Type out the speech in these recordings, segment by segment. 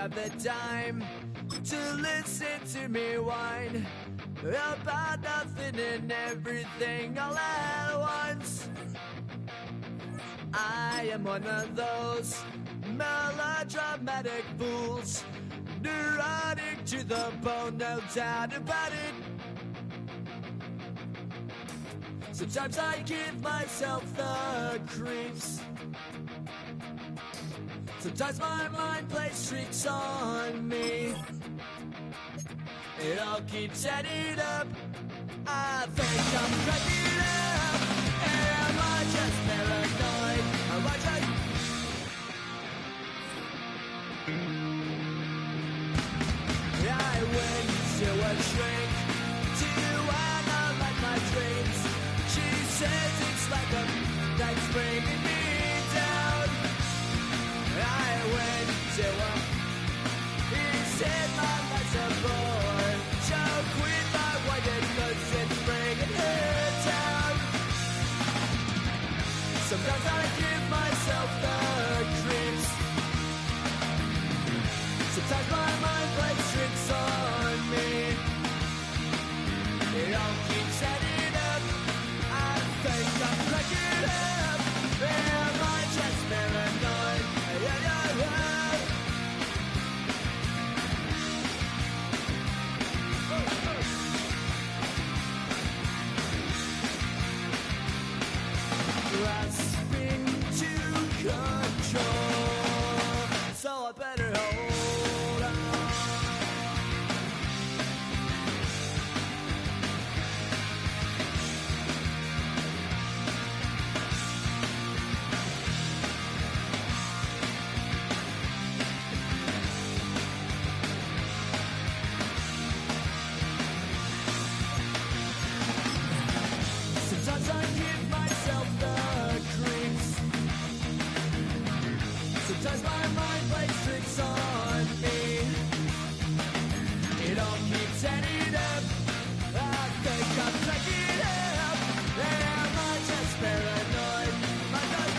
have the time to listen to me whine about nothing and everything all at once. I am one of those melodramatic fools, neurotic to the bone, no doubt about it. Sometimes I give myself the creeps. Sometimes my mind plays tricks on me. It all keeps adding up. I think I'm cracking up. Am I just paranoid? Am I just... I went to a shrink to analyze my dreams. She says it's like a that's bringing me down. I went to a... He said my life's a bore. So quit my white goods and bringing her down. Sometimes I give myself the creeps. Sometimes my mind plays tricks on me. It all keeps adding up. I think I'm cracking up. Am I just paranoid? Yeah, yeah, yeah. Grasping to control, so I better hold on. Sometimes I give myself the creeps. Sometimes my mind plays tricks on me. It all keeps adding up. I think I'm cracking up. Am I just paranoid? Am I just...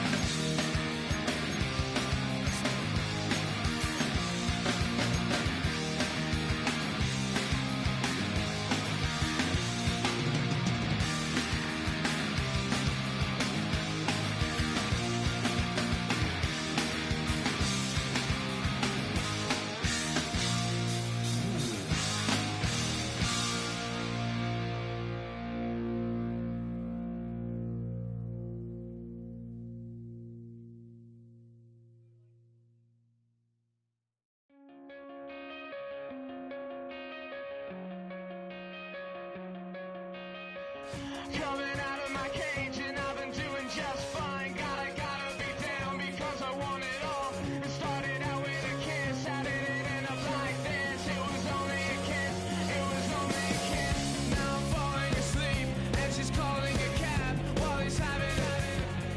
Coming out of my cage and I've been doing just fine. Gotta be down because I want it all. It started out with a kiss. How did it end up like this? It was only a kiss. It was only a kiss. Now I'm falling asleep and she's calling a cab while he's having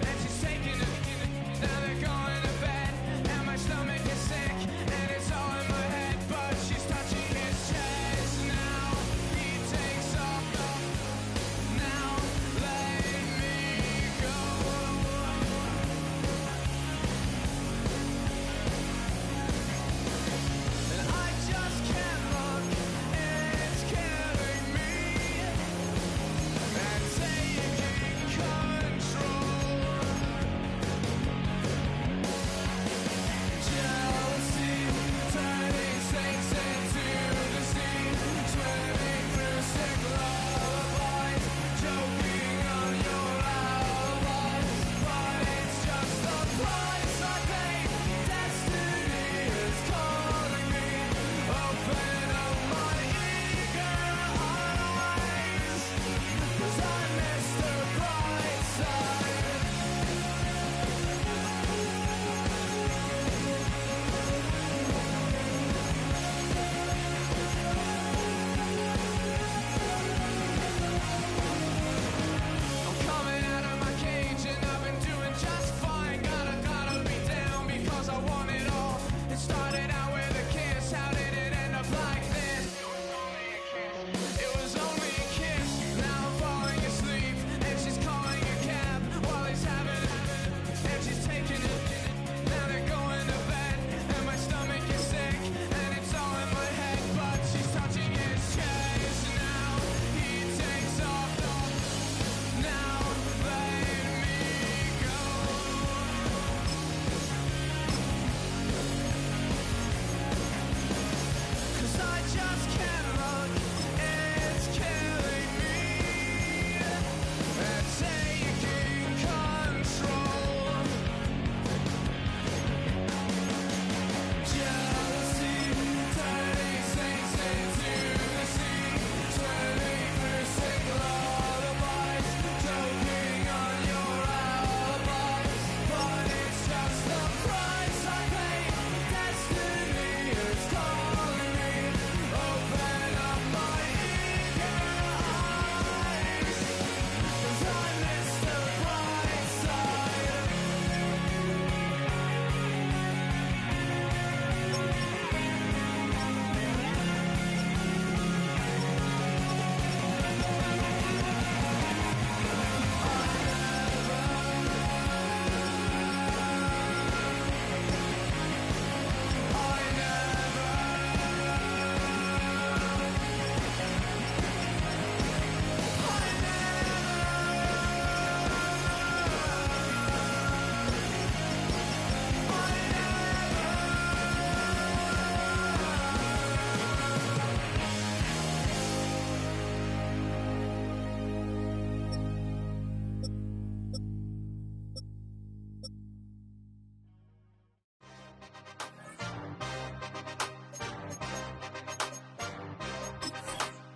and she's taking it. Now they're going to bed and my stomach is sick and it's all in my head, but she's touching his chest. Now he takes off. Now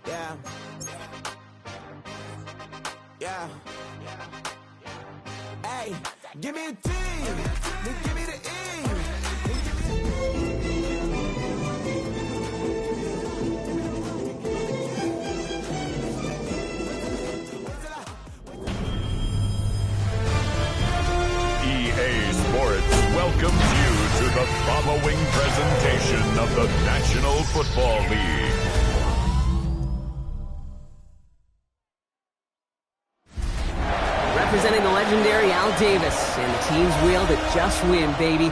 Yeah. Yeah. Hey, give me a T, then give me the E. EA Sports welcomes you to the following presentation of the National Football League. Representing the legendary Al Davis and the team's wheel that just win, baby.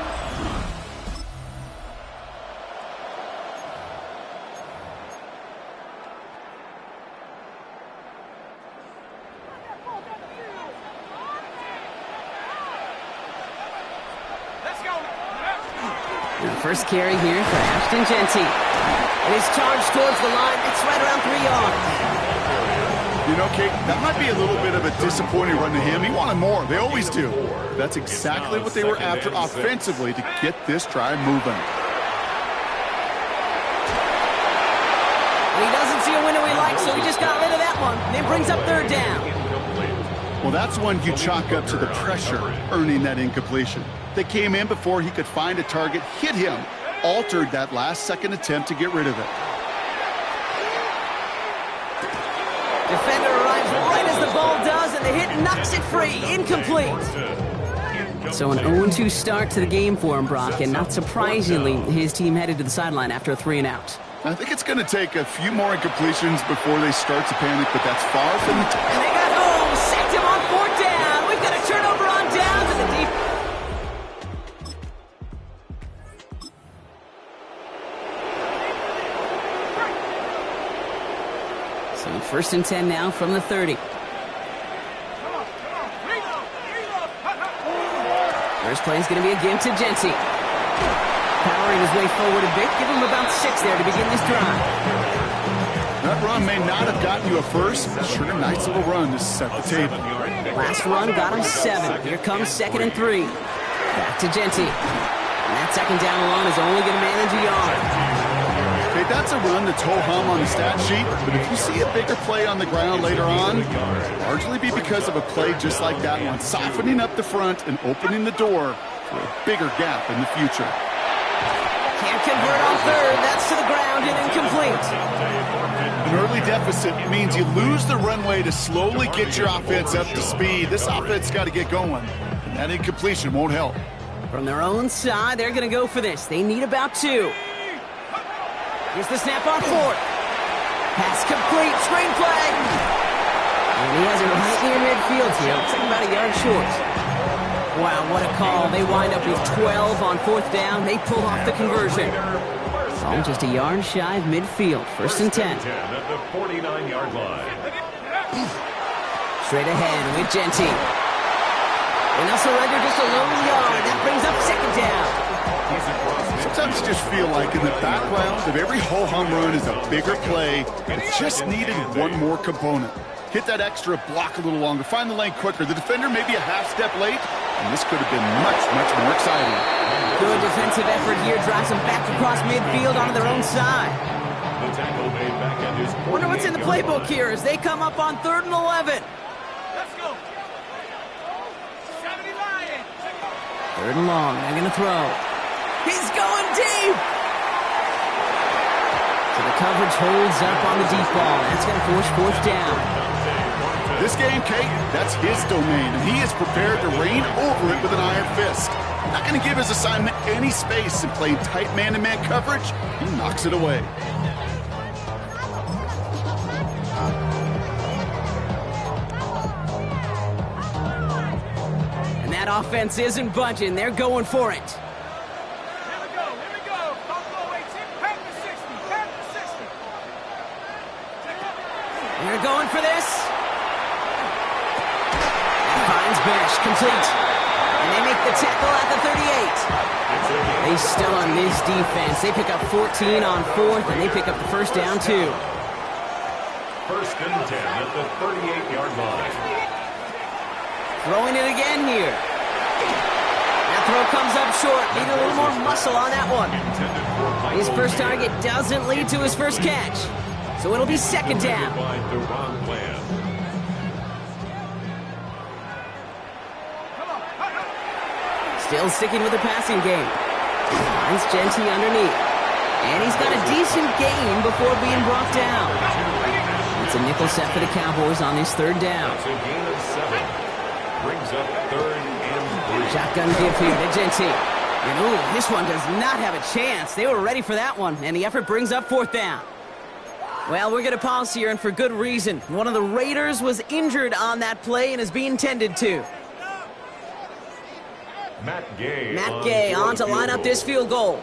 And the first carry here for Ashton Genty. And he's charged towards the line. It's right around 3 yards. You know, Kate, that might be a little bit of a disappointing run to him. He wanted more. They always do. That's exactly what they were after offensively to get this drive moving. He doesn't see a window he likes, so he just got rid of that one. And it brings up 3rd down. Well, that's one you chalk up to the pressure, earning that incompletion. They came in before he could find a target, hit him, altered that last-second attempt to get rid of it. Defender arrives right as the ball does, and the hit knocks it free. Incomplete. So an 0-2 start to the game for him, Brock, and not surprisingly, his team headed to the sideline after a 3-and-out. I think it's going to take a few more incompletions before they start to panic, but that's far from the top. And they got home, sacked him on 4th down. We've got a turnover on downs, and the deep. So 1st and 10 now from the 30. First play is going to be a give to Genty. Powering his way forward a bit. Give him about 6 there to begin this drive. That run may not have gotten you a first, but sure, a nice little run to set the table. Last run got him 7. Here comes 2nd and 3. Back to Genty. And that 2nd down and long is only going to manage a yard. Okay, that's a run that's ho-hum on the stat sheet, but if you see a bigger play on the ground later on, it'll largely be because of a play just like that one, softening up the front and opening the door for a bigger gap in the future. Can't convert on 3rd. That's to the ground and incomplete. An early deficit means you lose the runway to slowly get your offense up to speed. This offense got to get going, and that incompletion won't help. From their own side, they're going to go for this. They need about 2. Here's the snap on 4th. Pass complete. Screen flag. And he has it right near midfield here. Looks like about a yard short. Wow, what a call. They wind up with 12 on 4th down. They pull off the conversion. Oh, just a yard shy of midfield. 1st and 10. At the 49-yard line. Straight ahead with Genty. And they'll surrender just a lone yard. That brings up 2nd down. Sometimes you just feel like in the background of every ho-hum run is a bigger play. It just needed one more component. Hit that extra block a little longer. Find the lane quicker. The defender may be a half step late, and this could have been much, much more exciting. Good defensive effort here. Drives them back across midfield onto their own side. The tackle made back at his. Wonder what's in the playbook here as they come up on 3rd and 11. Let's go. 70 Lion. 3rd and long. They're going to throw. He's going deep. So the coverage holds up on the deep ball. That's going to force 4th down. This game, Kate, that's his domain, and he is prepared to reign over it with an iron fist. Not going to give his assignment any space and playing tight man-to-man coverage. He knocks it away. And that offense isn't budging. They're going for it. Here we go. Here we go. Buffalo 18. Pack to 60. Pack to 60. They're going for this. Finds Bash, complete. And they make the tackle at the 38. They still on this defense. They pick up 14 on 4th, and they pick up the 1st down, too. 1st and 10 at the 38-yard line. Throwing it again here. That throw comes up short. Need a little more muscle on that one. His first target doesn't lead to his first catch. So it'll be second down. The wrong plan. Still sticking with the passing game. Finds Genty underneath. And he's got a decent gain before being brought down. It's a nickel set for the Cowboys on this third down. It's a gain of 7. Brings up 3rd and 3. Shotgun give here to Genty. And ooh, this one does not have a chance. They were ready for that one, and the effort brings up 4th down. Well, we're going to pause here, and for good reason. One of the Raiders was injured on that play and is being tended to. Matt Gay on to line up this field goal.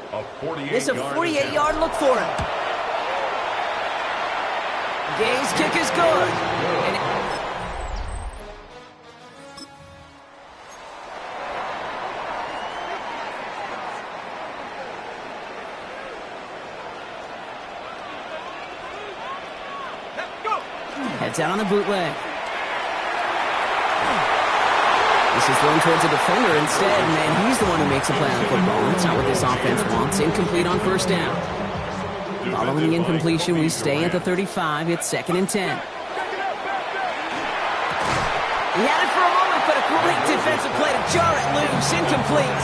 This is a 48-yard look for him. Gay's kick is good. And heads out on the bootleg. This is thrown towards the defender instead, and he's the one who makes a play on the football. That's not what this offense wants. Incomplete on 1st down. Following the incompletion, we stay at the 35. It's 2nd and 10. He had it for a moment, but a great defensive play to jar it loose. Incomplete.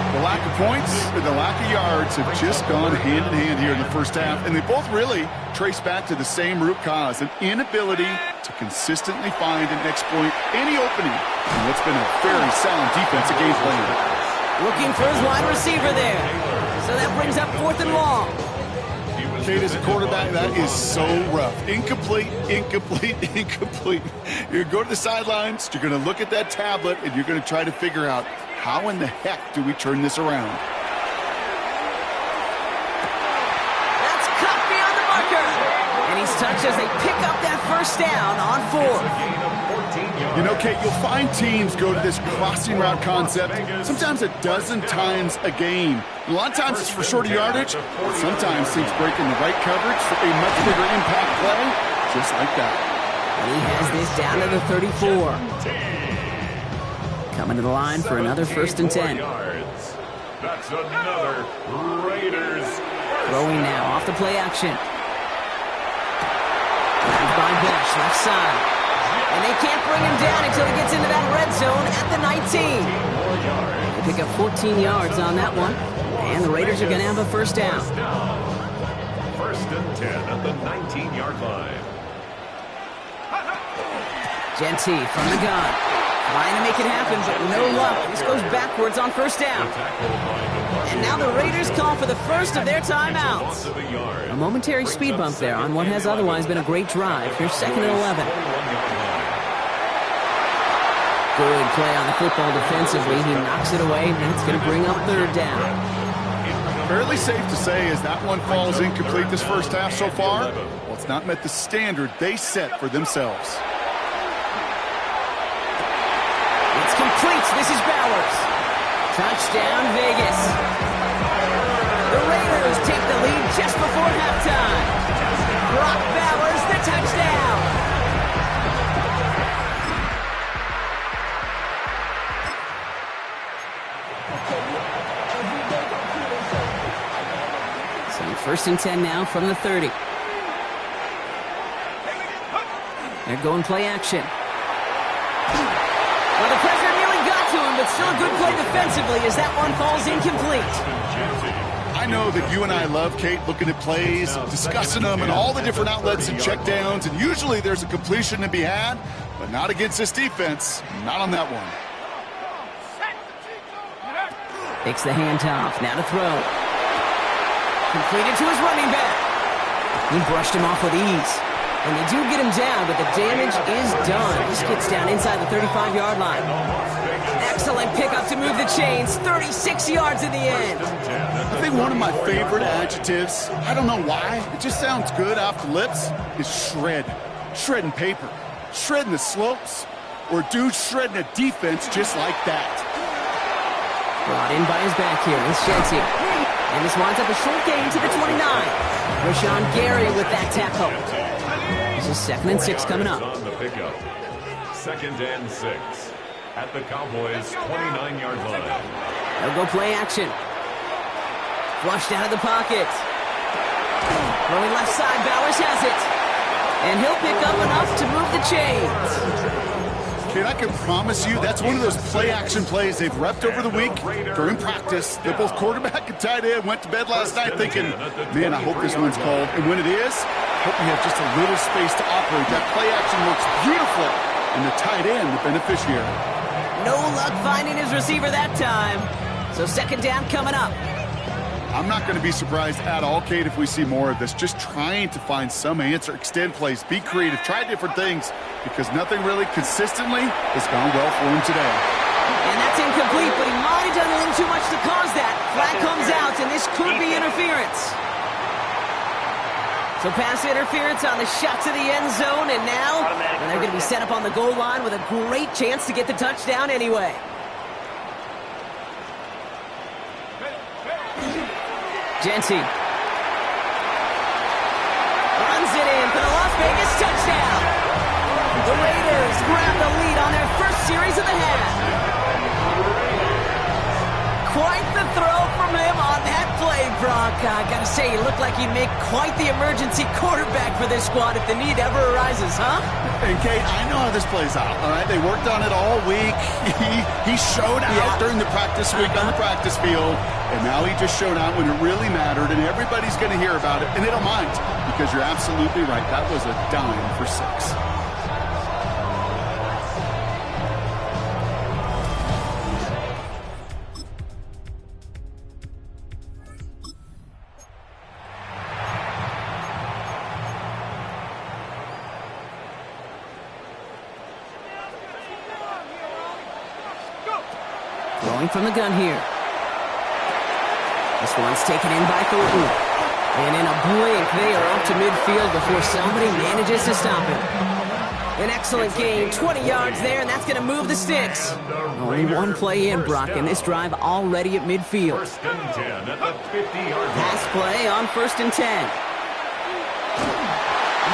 The lack of points and the lack of yards have just gone hand in hand here in the first half, and they both really trace back to the same root cause, an inability to consistently find and exploit any opening in what's been a very sound defensive game plan. Looking for his wide receiver there. So that brings up 4th and long. Kate, as a quarterback, that is so rough. Incomplete, incomplete, incomplete. You're going to go to the sidelines, you're going to look at that tablet, and you're going to try to figure out, how in the heck do we turn this around? That's cut beyond the marker. And he's touched as they pick up that 1st down on 4th. You know, Kate, you'll find teams go to this crossing route concept sometimes a dozen times a game. A lot of times it's for shorter yardage, but sometimes teams break in the right coverage for a much bigger impact play, just like that. And he has this down to the 34. Coming to the line for another 1st and 10. That's another Raiders. Throwing now off the play action. Grabbed by Bush, left side. And they can't bring him down until he gets into that red zone at the 19. They pick up 14 yards on that one. And the Raiders are going to have a 1st down. 1st and 10 at the 19-yard line. Genty from the gun. Trying to make it happen, but no luck. This goes backwards on 1st down. And now the Raiders call for the first of their timeouts. A momentary speed bump there on what has otherwise been a great drive. Here's 2nd and 11. Good play on the football defensively. He knocks it away, and that's going to bring up 3rd down. Fairly safe to say as that one falls incomplete this first half so far, well, it's not met the standard they set for themselves. It's complete. This is Bowers. Touchdown, Vegas. The Raiders take the lead just before halftime. Brock Bowers, the touchdown. So 1st and 10 now from the 30. They're going play action. Well, the pressure nearly got to him, but still a good play defensively as that one falls incomplete. I know that you and I love, Kate, looking at plays, discussing them, and all the different outlets and checkdowns, and usually there's a completion to be had, but not against this defense, not on that one. Takes the handoff, now to throw. Completed to his running back. He brushed him off with ease. And they do get him down, but the damage is done. This gets down inside the 35-yard line. Excellent pickup to move the chains. 36 yards in the end. I think one of my favorite adjectives, I don't know why, it just sounds good off the lips, is shred. Shredding paper. Shredding the slopes. Or a dude shredding a defense just like that. Brought in by his back here. It's Genty. And this winds up a short gain to the 29. Rashawn Gary with that tackle. This is 2nd and 6 coming up. On the pickup. 2nd and 6 at the Cowboys' 29-yard line. They'll go play action. Flushed out of the pocket. Throwing left side, Bowers has it. And he'll pick up enough to move the chains. Kid, I can promise you that's one of those play-action plays they've repped over the week during practice. They both quarterback and tight end went to bed last night thinking, man, I hope this one's called. And when it is, I hope we have just a little space to operate. That play-action works beautifully, and the tight end, the beneficiary. No luck finding his receiver that time. So second down coming up. I'm not going to be surprised at all, Kate, if we see more of this. Just trying to find some answer, extend plays, be creative, try different things, because nothing really consistently has gone well for him today. And that's incomplete, but he might have done a little too much to cause that. Flag comes out, and this could be interference. So pass interference on the shot to the end zone, and now they're going to be set up on the goal line with a great chance to get the touchdown anyway. Jency runs it in for the Las Vegas touchdown. The Raiders grab the lead on their first series of the half. Quite the throw from him on that play, Brock. I gotta say, he looked like he'd make quite the emergency quarterback for this squad if the need ever arises, huh? And Kate, I know how this plays out, all right? They worked on it all week. He showed out during the practice week on the practice field, and now he just showed out when it really mattered, and everybody's going to hear about it, and they don't mind, because you're absolutely right. That was a dime for 6. Throwing from the gun here. This one's taken in by Thornton. And in a blink, they are up to midfield before somebody manages to stop him. An excellent gain, 20 yards there, and that's going to move the sticks. Only one play in, Brock, and this drive already at midfield. Pass play on 1st and 10.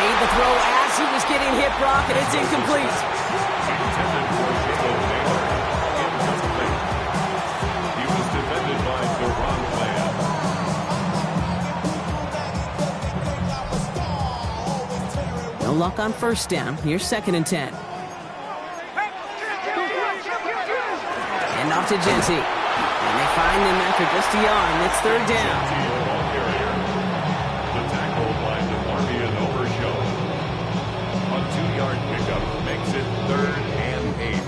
Made the throw as he was getting hit, Brock, and it's incomplete. No luck on 1st down. Here's 2nd and 10. And off to Jency. And they find him after just a yard, and it's 3rd down. The tackle by DeMarvion overshot. A 2-yard pickup makes it 3rd and 8.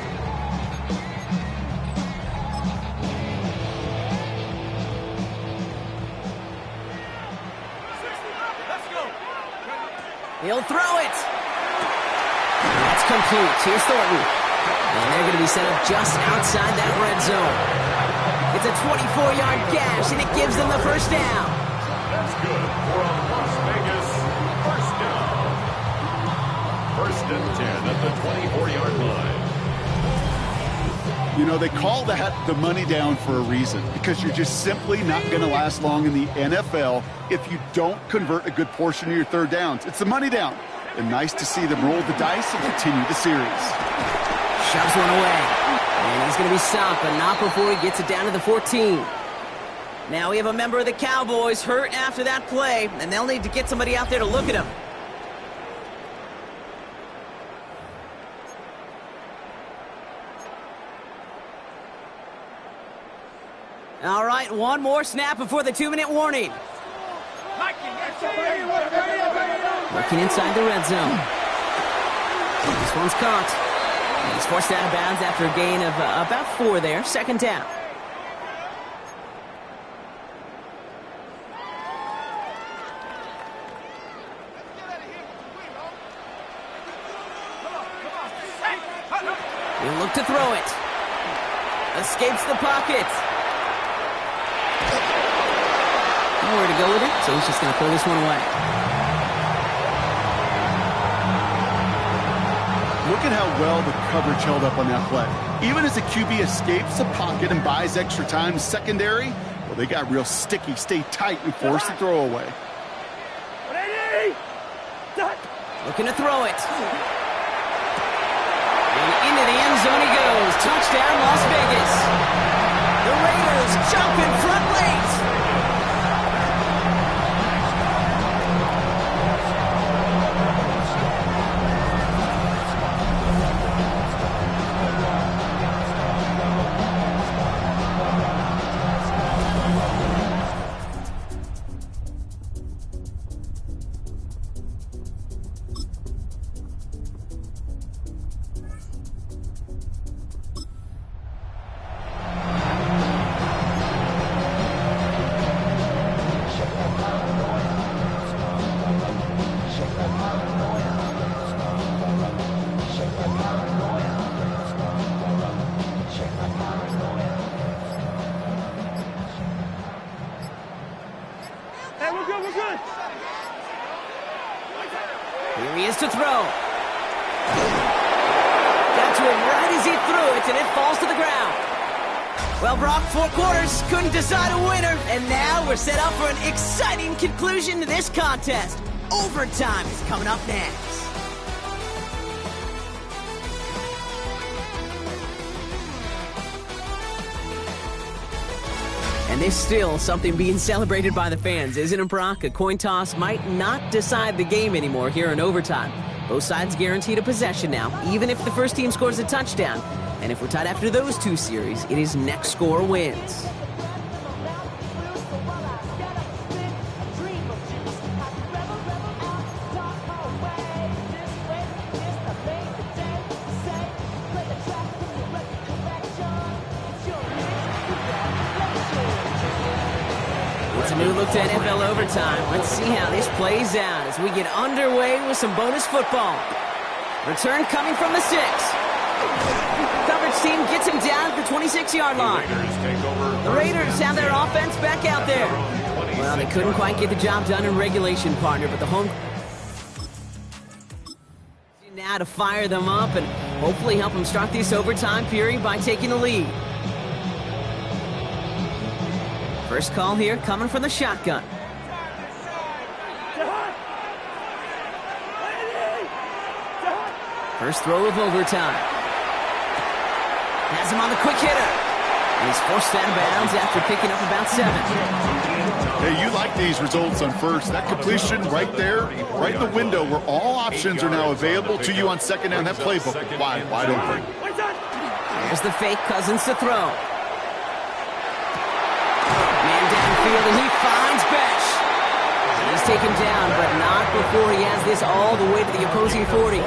He'll throw it. That's complete. Here's Thornton. And they're going to be set up just outside that red zone. It's a 24-yard gash, and it gives them the 1st down. That's good for a Las Vegas 1st down. 1st and 10 at the 24-yard line. You know, they call that the money down for a reason, because you're just simply not going to last long in the NFL if you don't convert a good portion of your 3rd downs. It's the money down. And nice to see them roll the dice and continue the series. Shoves one away. And he's going to be stopped, but not before he gets it down to the 14. Now we have a member of the Cowboys hurt after that play, and they'll need to get somebody out there to look at him. All right, one more snap before the 2-minute warning. Working inside the red zone. This one's caught. He's forced out of bounds after a gain of about 4 there. 2nd down. He'll look to throw it. Escapes the pocket. Nowhere to go with it, so he's just going to throw this one away. Look at how well the coverage held up on that play. Even as the QB escapes the pocket and buys extra time secondary, well, they got real sticky, stay tight, and force the throw away. Looking to throw it. And into the end zone he goes. Touchdown, Las Vegas. The Raiders jump in front late. Here he is to throw. Got to him right as he threw it, and it falls to the ground. Well, Brock, 4 quarters couldn't decide a winner, and now we're set up for an exciting conclusion to this contest. Overtime is coming up next. And there's still something being celebrated by the fans, isn't it, Brock? A coin toss might not decide the game anymore here in overtime. Both sides guaranteed a possession now, even if the first team scores a touchdown. And if we're tied after those 2 series, it is next score wins. It's a new look to NFL overtime. Let's see how this plays out as we get underway with some bonus football. Return coming from the 6. Coverage team gets him down at the 26-yard line. The Raiders have their offense back out there. Well, they couldn't quite get the job done in regulation, partner, but the home now to fire them up and hopefully help them start this overtime period by taking the lead. First call here coming from the shotgun. First throw of overtime. Has him on the quick hitter. And he's forced out of bounds after picking up about 7. Hey, you like these results on first. That completion right there, right in the window where all options are now available to you on second down. That playbook wide open. There's the fake, Cousins to throw. Man downfield, and he finds Besh. He's taken down, but not before he has this all the way to the opposing 40.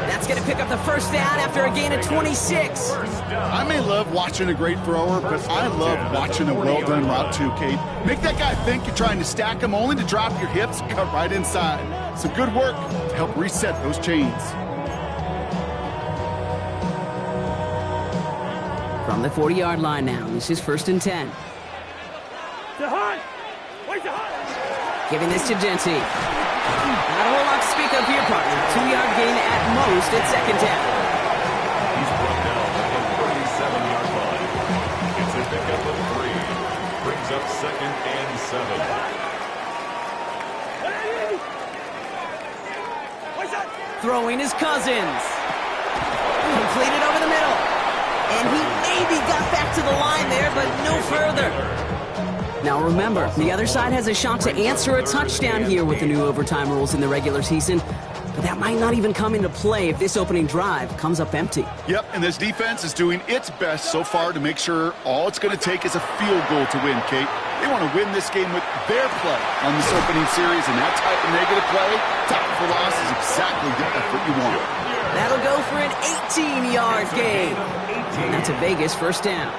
That's going to pick up the first down after a gain of 26. I may love watching a great thrower, but I love watching a well-done route too, Kate. Make that guy think you're trying to stack him only to drop your hips, cut right inside. Some good work to help reset those chains. From the 40-yard line now, this is 1st and 10. Giving this to Genty. Not a whole lot to speak of here, partner. 2-yard gain at most at second down. He's brought down at the 37-yard line. It's a pickup of 3. Brings up 2nd and 7. Throwing is Cousins. Completed over the middle. And he maybe got back to the line there, but no further. Now remember, the other side has a shot to answer a touchdown here with the new overtime rules in the regular season, but that might not even come into play if this opening drive comes up empty. Yep, and this defense is doing its best so far to make sure all it's going to take is a field goal to win, Kate. They want to win this game with their play on this opening series, and that type of negative play, tackle for loss, is exactly the effort you want. That'll go for an 18-yard gain. And that's a Vegas first down.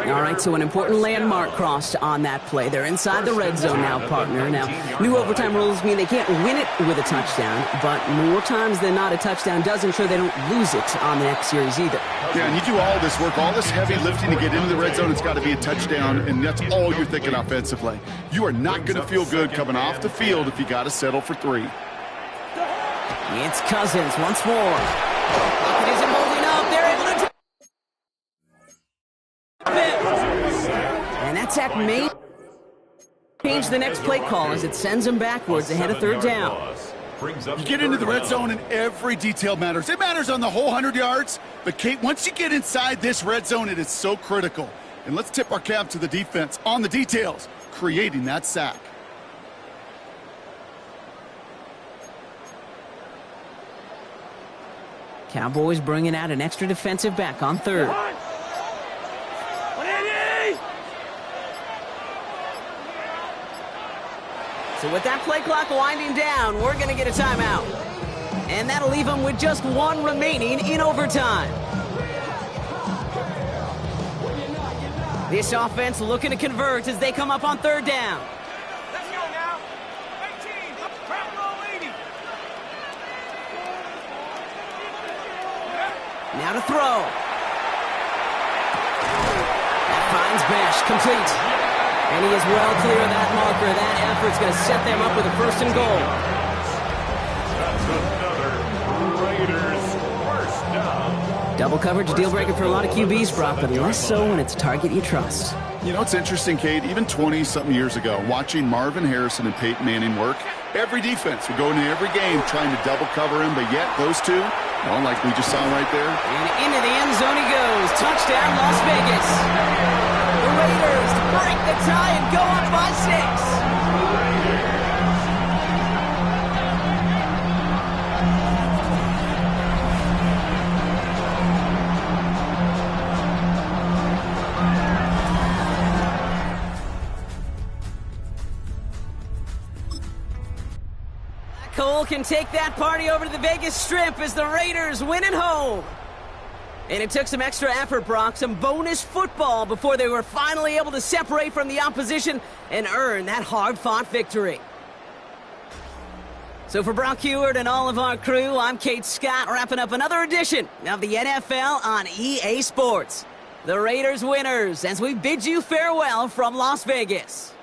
All right, so an important landmark crossed on that play. They're inside the red zone now, partner. Now, new overtime rules mean they can't win it with a touchdown, but more times than not, a touchdown does ensure they don't lose it on the next series either. Yeah, and you do all this work, all this heavy lifting to get into the red zone, it's got to be a touchdown, and that's all you're thinking offensively. You are not going to feel good coming off the field if you got to settle for 3. It's Cousins once more. It isn't holding up. They're able to... And that sack may change the next play call as it sends him backwards ahead of 3rd down. You get into the red zone and every detail matters. It matters on the whole 100 yards, but Kate, once you get inside this red zone, it is so critical. And let's tip our cap to the defense on the details, creating that sack. Cowboys bringing out an extra defensive back on 3rd. So with that play clock winding down, we're going to get a timeout. And that'll leave them with just 1 remaining in overtime. This offense looking to convert as they come up on 3rd down. Let's go now. 18. Trap roll 80. Now to throw. That finds Besh, complete. And he is well clear of that marker. That effort's going to set them up with a 1st and goal. Double coverage, a deal breaker for a lot of QBs, Brock, but less so when it's a target you trust. You know, it's interesting, Kate, even 20-something years ago, watching Marvin Harrison and Peyton Manning work, every defense would go into every game trying to double cover him, but yet those two, well, like we just saw right there. And into the end zone he goes. Touchdown, Las Vegas. The Raiders break the tie and go up by 6. Cole can take that party over to the Vegas Strip as the Raiders win at home. And it took some extra effort, Brock, some bonus football before they were finally able to separate from the opposition and earn that hard-fought victory. So for Brock Heward and all of our crew, I'm Kate Scott, wrapping up another edition of the NFL on EA Sports. The Raiders winners as we bid you farewell from Las Vegas.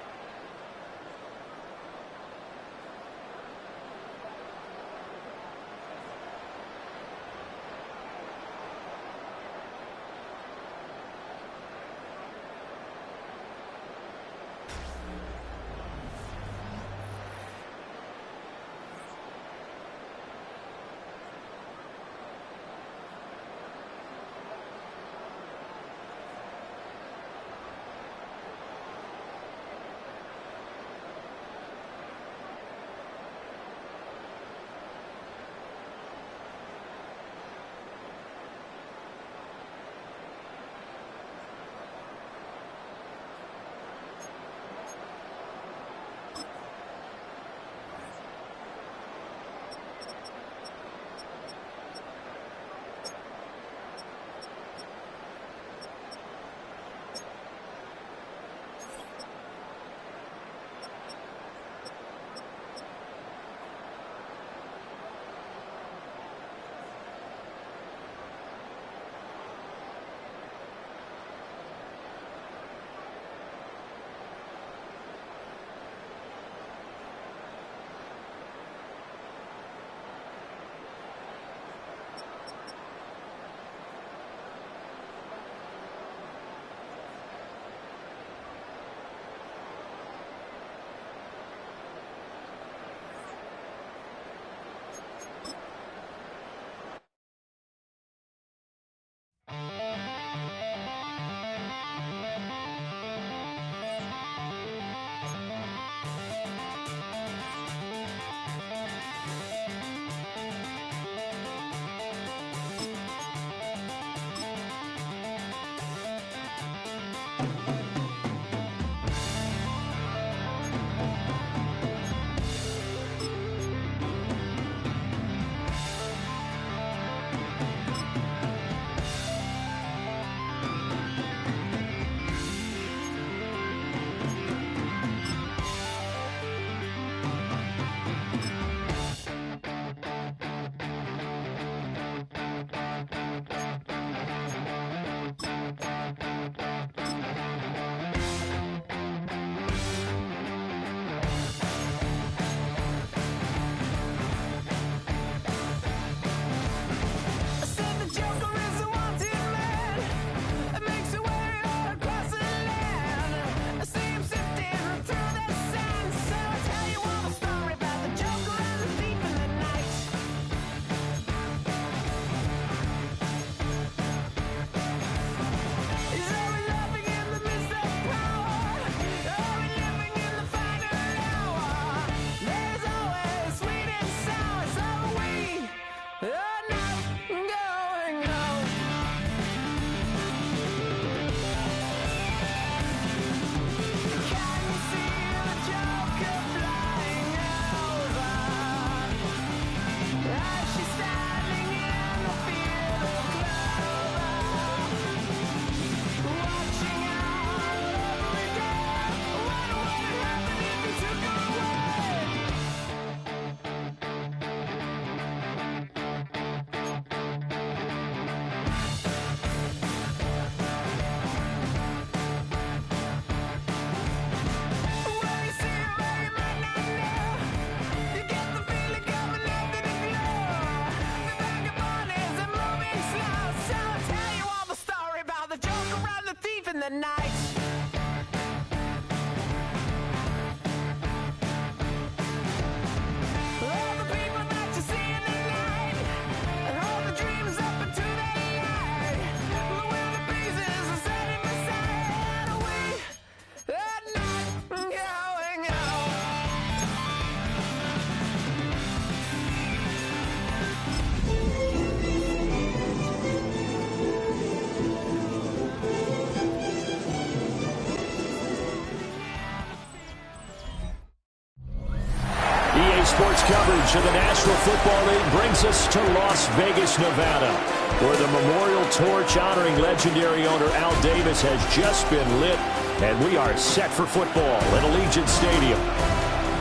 coverage of the National Football League brings us to Las Vegas, Nevada, where the memorial torch honoring legendary owner Al Davis has just been lit, and we are set for football at Allegiant Stadium.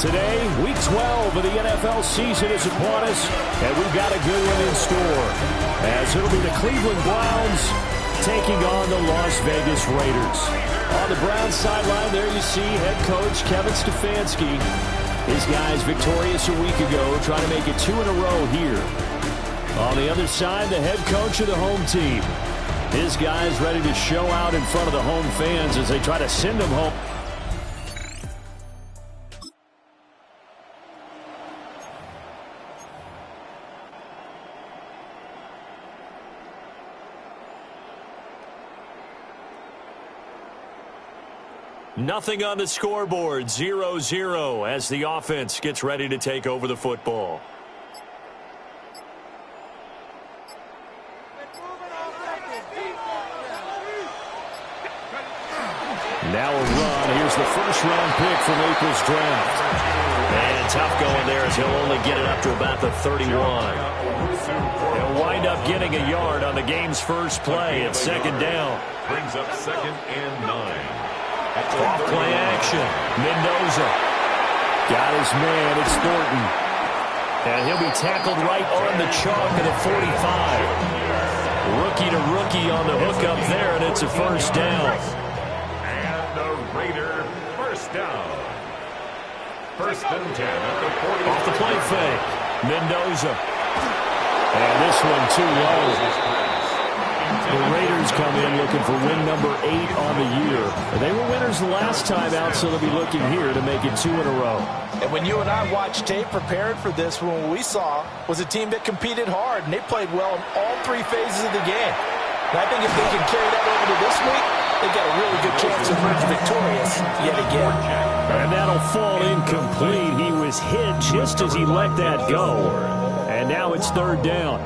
Today, Week 12 of the NFL season is upon us, and we've got a good one in store, as it'll be the Cleveland Browns taking on the Las Vegas Raiders. On the Browns sideline, there you see head coach Kevin Stefanski. His guys victorious a week ago, trying to make it 2 in a row here. On the other side, the head coach of the home team. His guys ready to show out in front of the home fans as they try to send them home. Nothing on the scoreboard, 0-0 as the offense gets ready to take over the football. Now a run. Here's the first-round pick from April's draft. And tough going there as he'll only get it up to about the 31. He'll wind up getting a yard on the game's first play at second down. Brings up 2nd and 9. Off play action. Mendoza. Got his man. It's Thornton. And he'll be tackled right on the chalk at the 45. Rookie to rookie on the hook up there, and it's a first down. And the Raider first down. 1st and 10 at the 40. Off the play fake. Mendoza. And this one too low. The Raiders come in looking for win number 8 on the year. They were winners the last time out, so they'll be looking here to make it 2 in a row. And when you and I watched tape prepared for this, what we saw was a team that competed hard, and they played well in all 3 phases of the game. And I think if they can carry that over to this week, they've got a really good chance to emerge victorious yet again. And that'll fall incomplete. He was hit just as he let that go. And now it's 3rd down.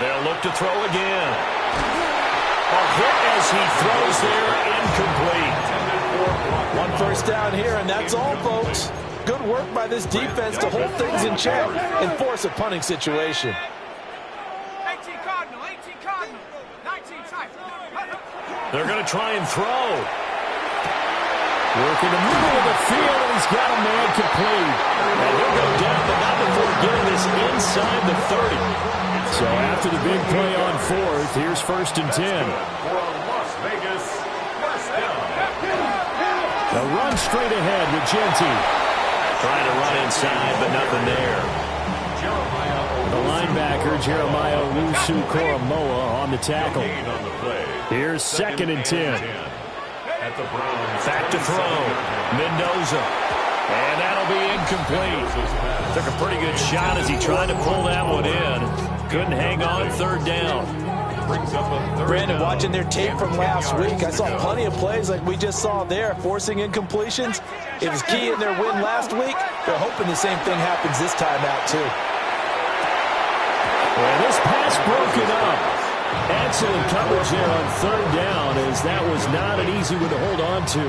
They'll look to throw again. A hit as he throws there, incomplete. 1 first down here, and that's all, folks. Good work by this defense to hold things in check and force a punting situation. 18 Cardinal, 18 Cardinal, 19 type. They're going to try and throw. Work in the middle of the field, and he's got a man complete. And he'll go down, but not before getting this inside the 30. So after the big play on 4th, here's 1st and 10. For Las Vegas, first down. A run straight ahead with Genty. Trying to run inside, but nothing there. The linebacker, Jeremiah Owusu-Koramoah, on the tackle. Here's 2nd and 10. Back to throw. Mendoza. And that'll be incomplete. Took a pretty good shot as he tried to pull that one in. Couldn't hang on, 3rd down. Brandon, watching their tape from last week, I saw plenty of plays like we just saw there, forcing incompletions. It was key in their win last week. They're hoping the same thing happens this time out, too. Well, this pass broken up. Excellent coverage there on 3rd down, as that was not an easy one to hold on to.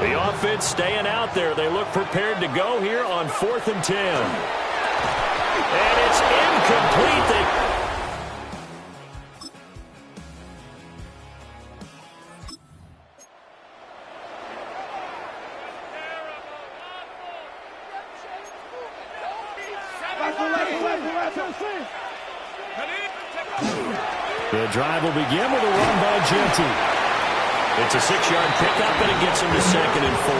The offense staying out there. They look prepared to go here on 4th and 10. And it's incomplete. The drive will begin with a run by Genty. It's a 6-yard pickup, and it gets him to 2nd and 4.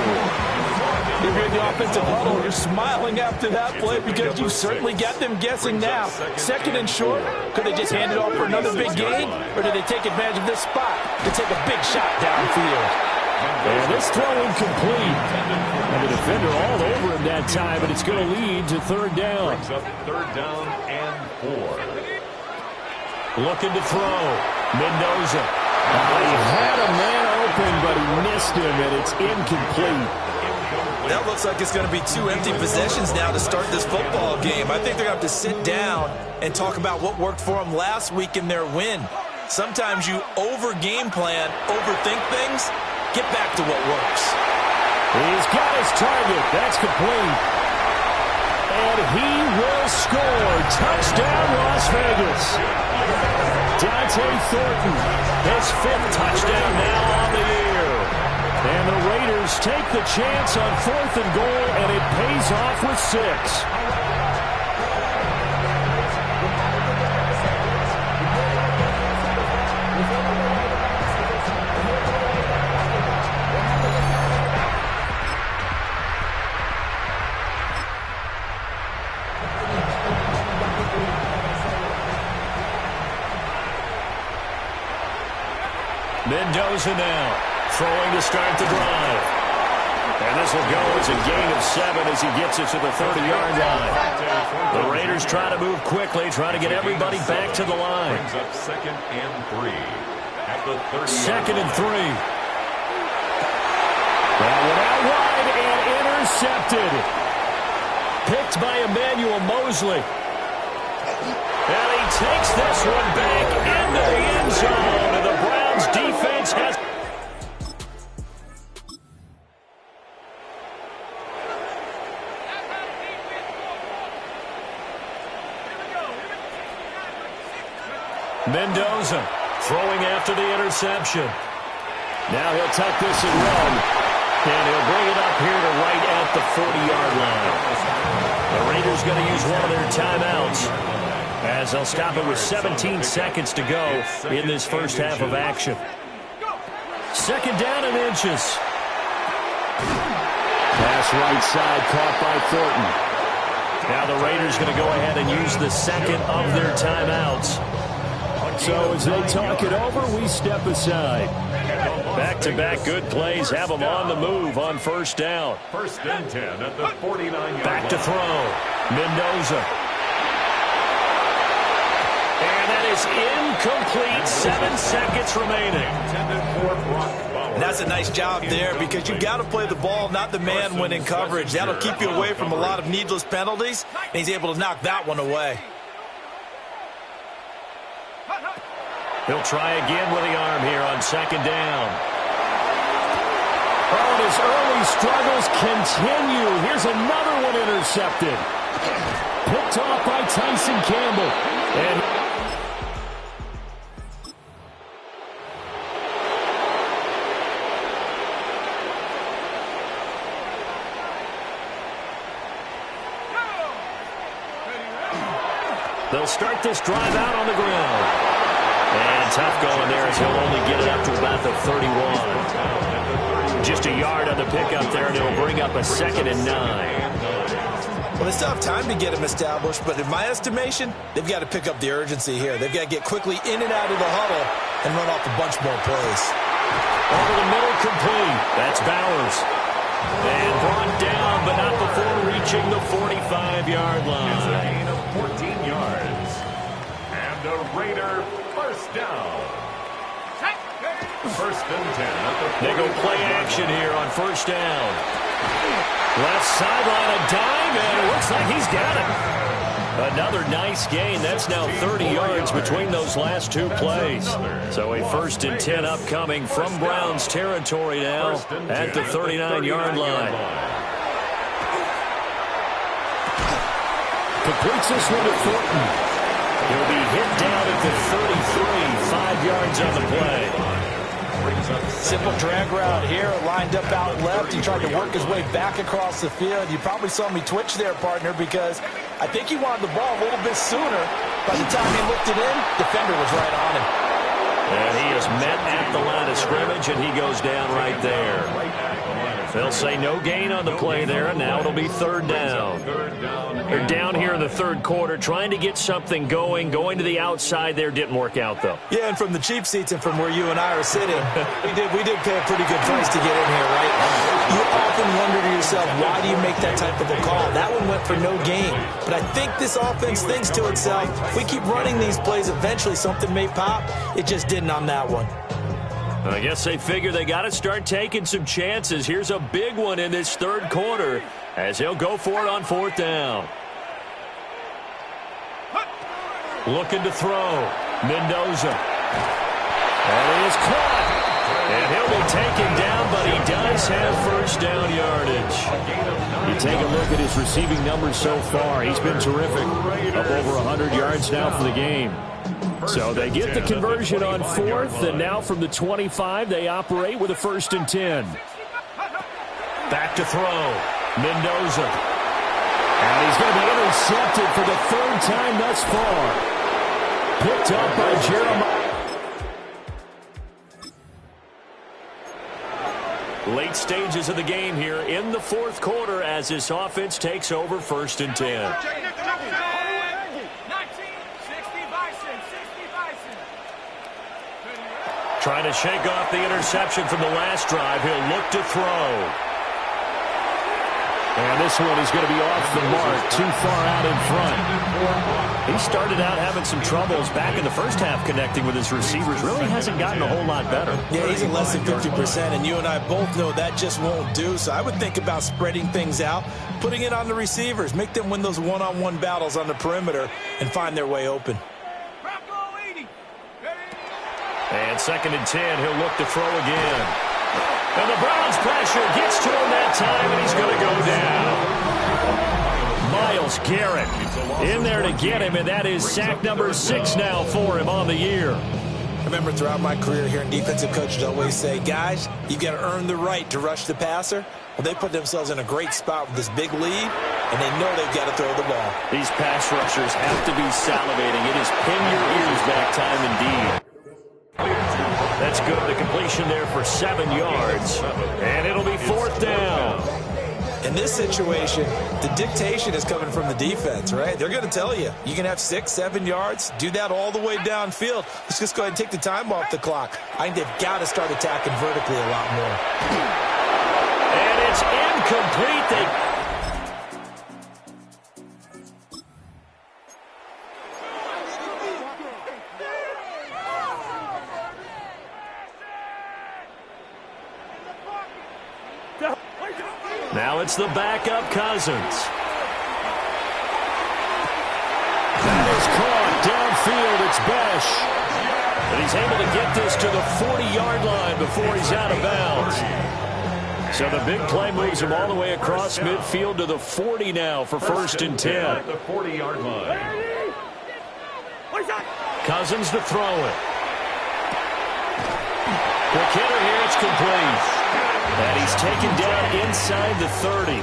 If you're in the offensive huddle, you're smiling after that play because you certainly got them guessing now. 2nd and short, could they just hand it off for another big gain, or did they take advantage of this spot to take a big shot downfield? And this throw incomplete. And the defender all over him that time, but it's going to lead to 3rd down. Brings up 3rd down and 4. Looking to throw. Mendoza. He had a man open, but he missed him, and it's incomplete. That looks like it's going to be 2 empty possessions now to start this football game. I think they're going to have to sit down and talk about what worked for them last week in their win. Sometimes you over-game plan, overthink things. Get back to what works. He's got his target. That's complete. And he will score. Touchdown, Las Vegas. Dante Thornton, his 5th touchdown now on the year. And the Raiders take the chance on 4th and goal, and it pays off with 6. Mendoza now, throwing to start the drive. And this will go as a gain of 7 as he gets it to the 30-yard line. The Raiders try to move quickly, try to get everybody back to the line. Brings up 2nd and 3 at the 30. 2nd and 3. That one out wide and intercepted. Picked by Emmanuel Mosley. And he takes this one back into the end zone. And the Browns defense has... Mendoza throwing after the interception. Now he'll tuck this and run. And he'll bring it up here to right at the 40-yard line. The Raiders going to use one of their timeouts as they'll stop it with 17 seconds to go in this first half of action. 2nd down and inches. Pass right side caught by Thornton. Now the Raiders going to go ahead and use the 2nd of their timeouts. So as they talk it over, we step aside. Back-to-back good plays have them on the move on 1st down. 1st and 10 at the 49-yard line. Back to throw. Mendoza. And that is incomplete. 7 seconds remaining. And that's a nice job there because you've got to play the ball, not the man when in coverage. That'll keep you away from a lot of needless penalties, and he's able to knock that one away. He'll try again with the arm here on 2nd down. Oh, and his early struggles continue. Here's another one intercepted. Picked off by Tyson Campbell. And they'll start this drive out on the ground. And tough going there as he'll only get it up to about the 31. Just a yard on the pickup there, and it'll bring up a 2nd and 9. Well, they still have time to get him established, but in my estimation, they've got to pick up the urgency here. They've got to get quickly in and out of the huddle and run off a bunch more plays. Over the middle, complete. That's Bowers. And brought down, but not before reaching the 45-yard line. It's a gain of 14 yards. And a Raider first down. 1st and 10. They go play action here on 1st down. Left sideline, a dive, and it looks like he's got it. Another nice gain. That's now 30 yards between those last 2 plays. So a 1st and 10 upcoming from Browns territory now at the 39-yard line. Completes this one to Thornton. He'll be hit down at the 33, 5 yards on the play. Simple drag route here, lined up out left. He tried to work his way back across the field. You probably saw me twitch there, partner, because I think he wanted the ball a little bit sooner. By the time he looked it in, defender was right on him. And he is met at the line of scrimmage, and he goes down right there. They'll say no gain on the play there, and now it'll be 3rd down. They're down here in the 3rd quarter, trying to get something going. Going to the outside there didn't work out, though. Yeah, and from the cheap seats and from where you and I are sitting, we did pay a pretty good price to get in here, right? You often wonder to yourself, why do you make that type of a call? That one went for no gain. But I think this offense thinks to itself, if we keep running these plays, eventually something may pop. It just didn't on that one. I guess they figure they got to start taking some chances. Here's a big one in this third quarter as he'll go for it on fourth down. Looking to throw. Mendoza. And he is caught. And he'll be taken down, but he does have first down yardage. You take a look at his receiving numbers so far. He's been terrific. Up over 100 yards now for the game. So they get the conversion on fourth, and now from the 25, they operate with a 1st and 10. Back to throw. Mendoza. And he's going to be intercepted for the 3rd time thus far. Picked up by Jeremiah. Late stages of the game here in the 4th quarter as this offense takes over 1st and 10. Trying to shake off the interception from the last drive. He'll look to throw. And this one is going to be off the mark, too far out in front. He started out having some troubles back in the first half connecting with his receivers. Really hasn't gotten a whole lot better. Yeah, he's at less than 50%, and you and I both know that just won't do. So I would think about spreading things out, putting it on the receivers, make them win those one-on-one battles on the perimeter and find their way open. And 2nd and 10, he'll look to throw again. And the Browns pressure gets to him that time, and he's going to go down. Myles Garrett in there to get him, and that is sack number 6 now for him on the year. I remember throughout my career here, defensive coaches always say, guys, you got to earn the right to rush the passer. Well, they put themselves in a great spot with this big lead, and they know they've got to throw the ball. These pass rushers have to be salivating. It is pin your ears back time indeed. That's good. The completion there for 7 yards. And it'll be 4th down. In this situation, the dictation is coming from the defense, right? They're going to tell you, you can have 6, 7 yards, do that all the way downfield. Let's just go ahead and take the time off the clock. I think they've got to start attacking vertically a lot more. And it's incomplete. Now it's the backup Cousins. That is caught downfield. It's Besh. But he's able to get this to the 40-yard line before he's out of bounds. So the big play moves him all the way across midfield to the 40 now for 1st and 10. The 40-yard line. Cousins to throw it. Quick hitter here. It's complete. And he's taken down inside the 30.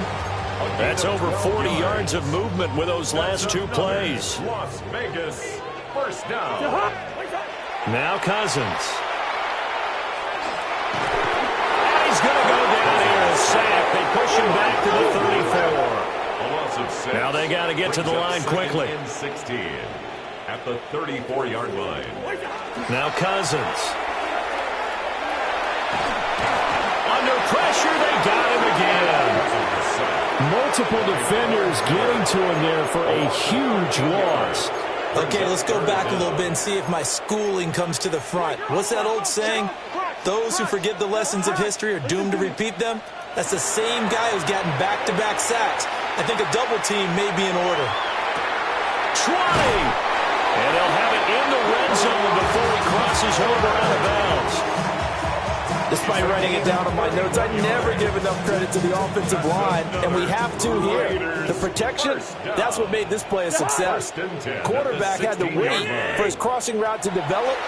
That's over 40 yards of movement with those last 2 plays. Las Vegas, 1st down. Now Cousins. And he's going to go down here. A sack. They push him back to the 34. A loss of 6. Now they got to get to the line quickly. 16 at the 34-yard line. Now Cousins. Under pressure, they got him again. Multiple defenders getting to him there for a huge loss. Okay, let's go back a little bit and see if my schooling comes to the front. What's that old saying? Those who forget the lessons of history are doomed to repeat them. That's the same guy who's gotten back-to-back sacks. I think a double team may be in order. Trying. And they'll have it in the red zone before he crosses over out of bounds. Despite writing it down on my notes, I never give enough credit to the offensive line, and we have to here. The protection, that's what made this play a success. Quarterback had to wait for his crossing route to develop,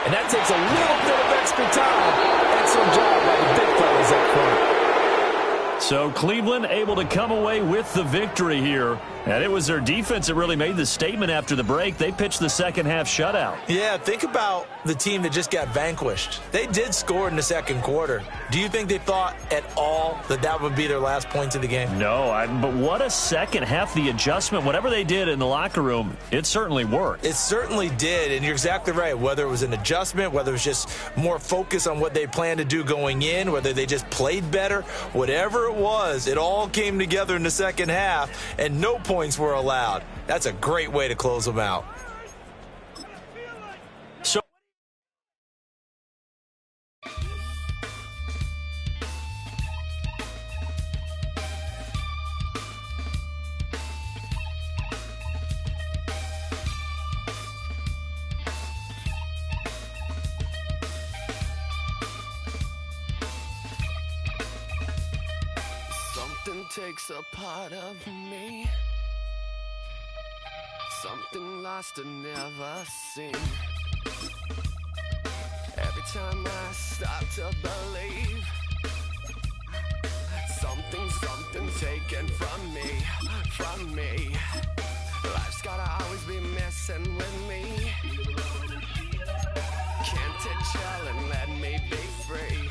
and that takes a little bit of extra time. Excellent job by the big fellas up front. So Cleveland able to come away with the victory here. And it was their defense that really made the statement after the break. They pitched the second half shutout. Yeah, think about the team that just got vanquished. They did score in the second quarter. Do you think they thought at all that that would be their last points of the game? No, but what a second half. The adjustment, whatever they did in the locker room, it certainly worked. It certainly did, and you're exactly right. Whether it was an adjustment, whether it was just more focus on what they planned to do going in, whether they just played better, whatever it was, it all came together in the second half, and no points were allowed. That's a great way to close them out. Something takes a part of me. Something lost and never seen. Every time I start to believe, something's taken from me. Life's gotta always be messing with me. Can't it chill and let me be free?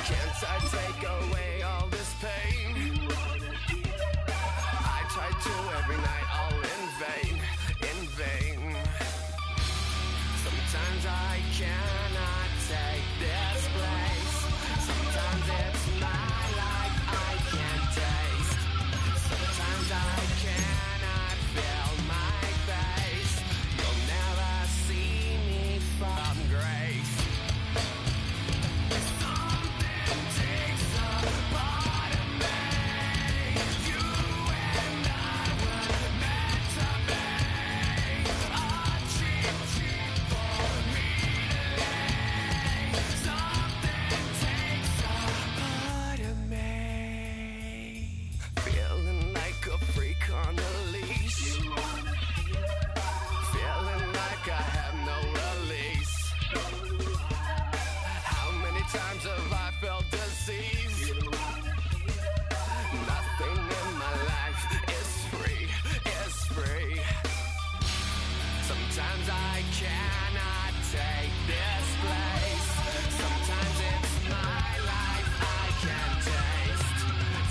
Can't I take away all this pain? I try to every night, all in vain. Sometimes I cannot take this place. Sometimes it's my life I can't taste. Sometimes I cannot feel my face. You'll never see me from grace. Something takes a part of me. You and I were meant to be. A cheap for me to lay. Something takes a part of me. Feeling like a freak on a leash. Feeling like I have no release. How many times have I felt disease? Nothing in my life is free. Sometimes I cannot take this place. Sometimes it's my life I can't taste.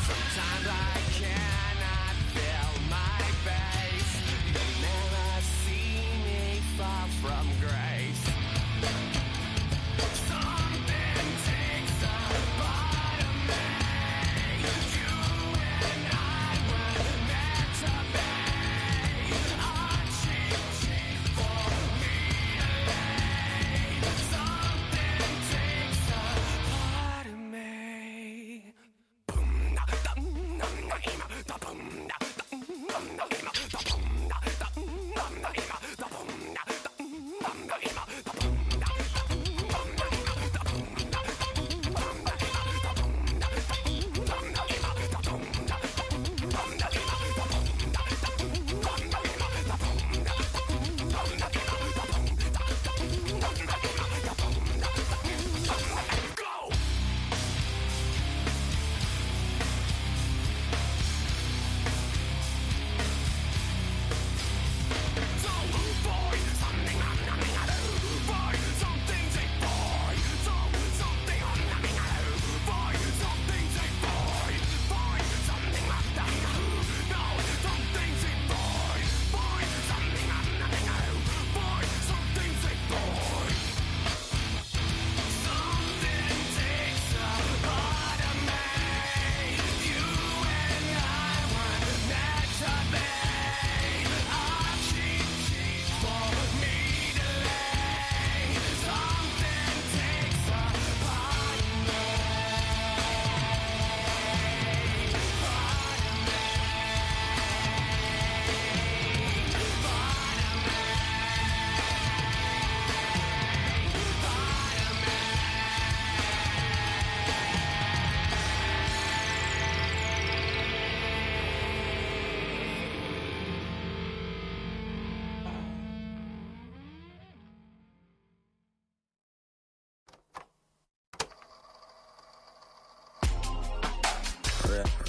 Sometimes I cannot feel my face. You'll never see me far from grace. Something takes a part of me. You and I were meant to be. A cheap for me to lay. Something takes a part of me.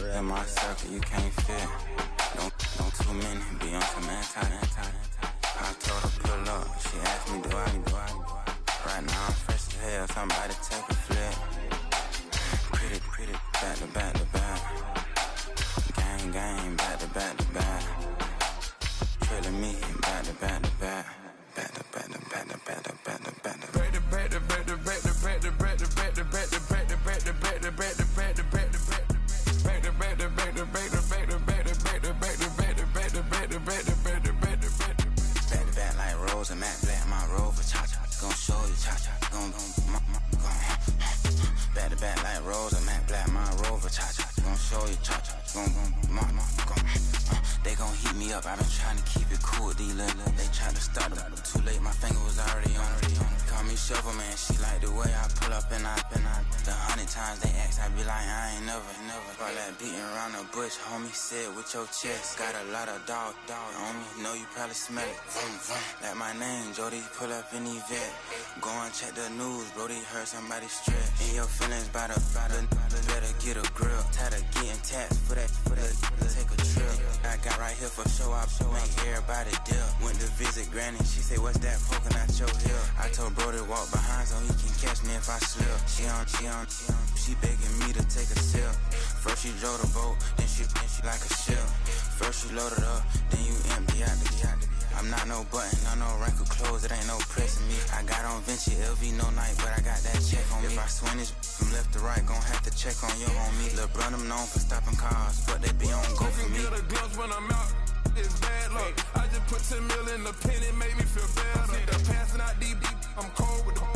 In my circle, you can't fit. Don't too many be on some anti. I told her pull up, she asked me do I. Right now I'm fresh as hell, somebody take a flip. Pretty, back to back. Gang, back to back. Trilling me, back to back. Back like Rose and Matt Black, my Rover, cha-cha, gon' show you, cha-cha, gon' back like Rose and Matt Black, my Rover, cha-cha, gon' show you, cha-cha, they gon' heat me up, I been trying to keep it cool, these little, they tried to start up, too late, my finger was already on, call me shovel, man. She like the way I pull up and I the 100 times they ask, I be like, I ain't never. All that beating around the bush, homie, said with your chest. Got a lot of dog on me, know you probably smell it. Vroom, vroom. Like my name, Jody, pull up in the vet. Go and check the news, Brody heard somebody stress. In your feelings by the better get a grill. Tired of getting taxed for that, take a trip. I got right here for show up, make everybody dip. Went to visit Granny, she say, what's that poking out your hip? I told Brody walk behind so he can catch me if I slip. She begging me to take a sip. First she drove the boat, then she like a ship. First you load it up, then you empty out the I'm not no button, no wrinkle clothes, it ain't no pressing me. I got on Vinci, LV, no night, but I got that check on me. If I swing this from left to right, gon' have to check on your homie. Lil' brother known for stopping cars, but they be on go for me. Get a glimpse when I'm out, it's bad luck. I just put 10 mil in the pen, it make me feel better. The passing out deep, I'm cold with the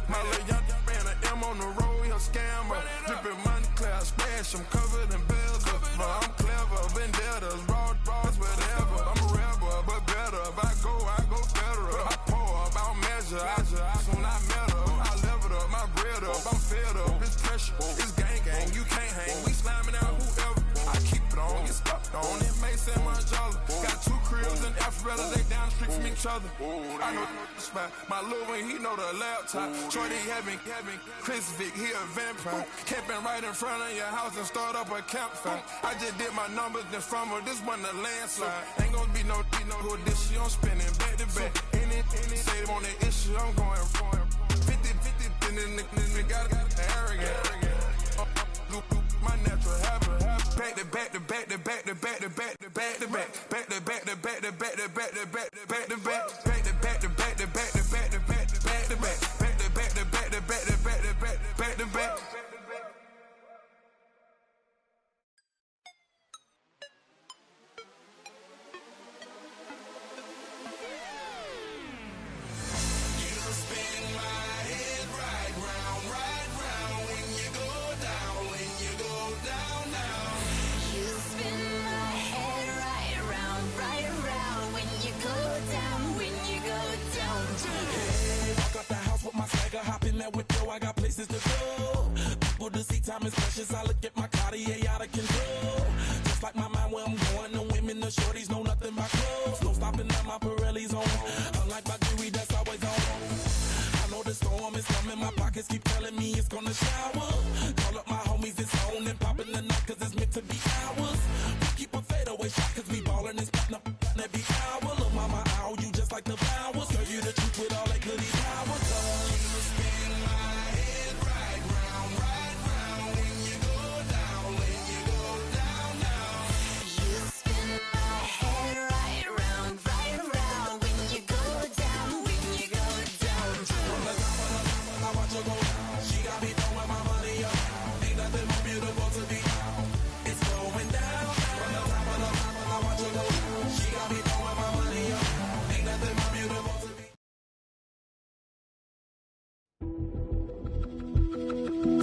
my little young ran an M on the road, he a scammer. Drippin' money, clear, splash, I'm covered in bells. But I'm clever, vendettas, raw, whatever. I'm a rebel, but better. If I go better. I pour up, I don't measure. Soon I met her, I leveled up, my bread up. I'm fed up, it's pressure, it's gang, you can't hang. We slamming out whoever. I keep it on, get stuck on. It may say my jolly. Got 2 cribs in Alpharetta, they down the street from each other. I know the spot. My little one, he know the laptop. Shorty having Chris Vick, he a vampire. Camping right in front of your house and start up a campfire. I just did my numbers then from her, this one a landslide. Ain't gonna be no who this shit, I'm spinning back to back. Any save on that issue, I'm going 50, and then the got arrogant. My natural habit. Back to back to back to back to back to back to back to back. Back to back to back to back to back to back to back to back. Back to back to back to back to back to back to back to back. Back to back to back to back to back to back to back. I got places to go. People to see, time is precious. I look at my Cartier out of control. Just like my mind where I'm going. The women, the shorties know nothing but clothes. No stopping at my Pirelli's on. Unlike my jewelry that's always on. I know the storm is coming. My pockets keep telling me it's gonna shower. Call up my homies, it's on and popping the night cause it's meant to be ours. We keep a fadeaway shot cause we ballin' and spittin' up every hour. Look mama, ow, you just like the flowers. Serve you the truth with all that goody power.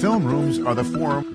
Film rooms are the forum.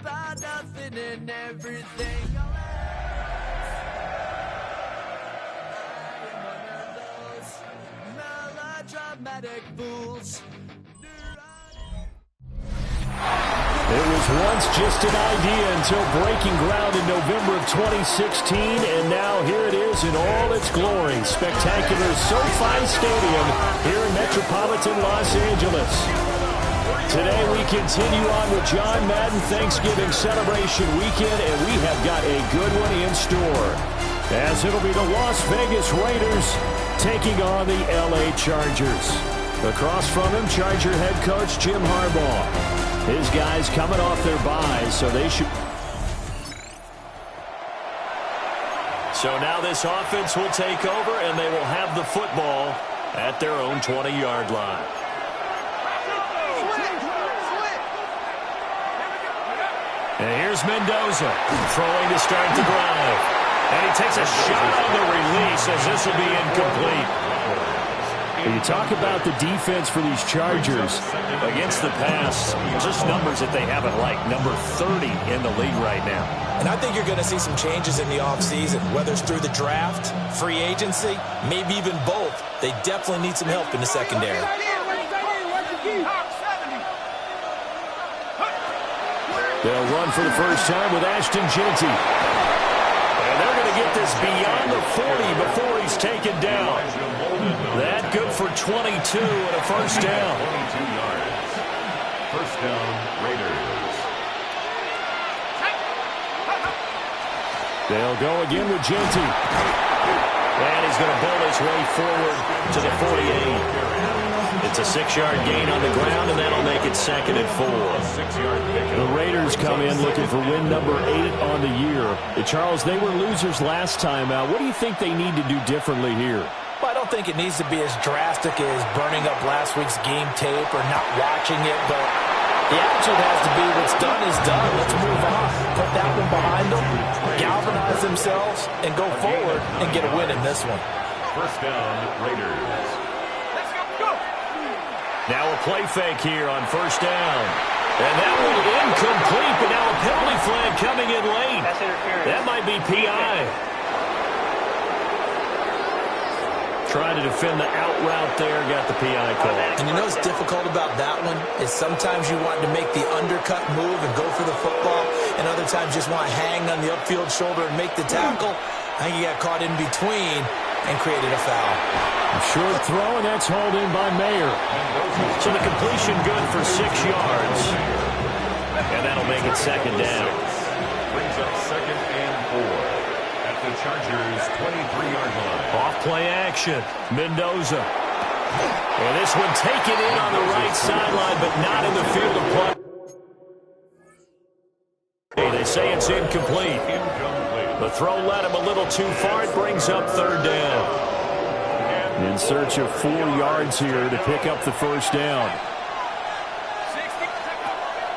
About nothing and everything. I am one of those melodramatic fools. It was once just an idea until breaking ground in November of 2016, and now here it is in all its glory. Spectacular SoFi Stadium here in metropolitan Los Angeles. Today we continue on with John Madden Thanksgiving celebration weekend, and we have got a good one in store, as it'll be the Las Vegas Raiders taking on the LA Chargers. Across from him, Charger head coach Jim Harbaugh. His guys coming off their byes, so they should... So now this offense will take over, and they will have the football at their own 20-yard line. And here's Mendoza throwing to start the drive. And he takes a shot on the release as this will be incomplete. You talk about the defense for these Chargers against the pass, just numbers that they haven't liked. Number 30 in the league right now. And I think you're going to see some changes in the offseason, whether it's through the draft, free agency, maybe even both. They definitely need some help in the secondary. They'll run for the first time with Ashton Jeanty. And they're going to get this beyond the 40 before he's taken down. That good for 22 and a first down. 22 yards. First down, Raiders. They'll go again with Jeanty. And he's going to bowl his way forward to the 48. It's a 6-yard gain on the ground, and that'll make it 2nd and 4. The Raiders come in looking for win number 8 on the year. Charles, they were losers last time out. What do you think they need to do differently here? Well, I don't think it needs to be as drastic as burning up last week's game tape or not watching it, but the attitude has to be what's done is done. Let's move on. Put that one behind them, galvanize themselves, and go forward and get a win in this one. First down, Raiders. Now a play fake here on first down. And that one incomplete, but now a penalty flag coming in late. That might be PI. Trying to defend the out route there, got the PI call. And you know what's difficult about that one is sometimes you want to make the undercut move and go for the football, and other times just want to hang on the upfield shoulder and make the tackle. I think he got caught in between and created a foul. A short throw, and that's hauled in by Mayer. So the completion good for 6 yards. And that'll make it 2nd down. Brings up 2nd and 4 at the Chargers' 23-yard line. Off play action. Mendoza. And this one taken in on the right sideline, but not in the field of play. They say it's incomplete. The throw led him a little too far. It brings up 3rd down. In search of 4 yards here to pick up the first down.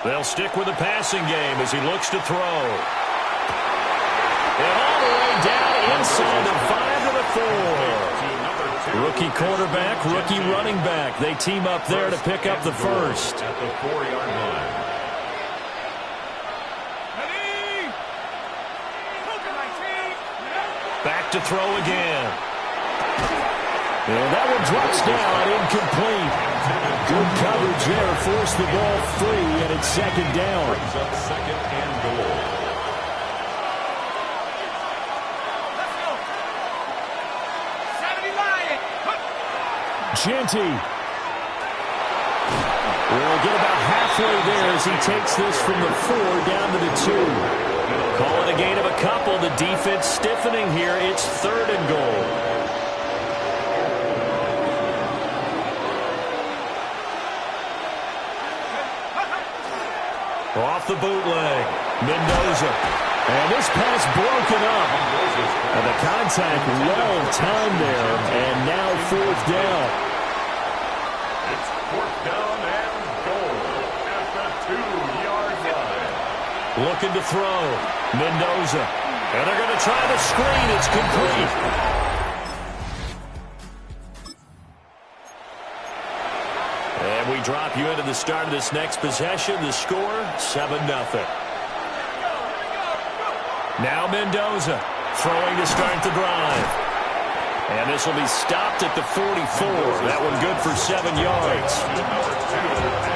They'll stick with the passing game as he looks to throw. And all the way down inside the 5 to the 4. Rookie quarterback, rookie running back. They team up there to pick up the first. At the 4-yard line. Back to throw again. And that one drops down, incomplete. Good coverage there, forced the ball free, and it's 2nd down. Brings up 2nd and goal. Jeanty. We'll get about halfway there as he takes this from the 4 down to the 2. Call it a gain of a couple. The defense stiffening here. It's 3rd and goal. Off the bootleg, Mendoza. And this pass broken up. And the contact well timed there. And now 4th down. It's 4th down and goal at the 2-yard line. Looking to throw. Mendoza. And they're going to try the screen. It's complete. And we drop you into the start of this next possession. The score, 7-0. Now Mendoza throwing to start the drive. And this will be stopped at the 44. That one good for 7 yards.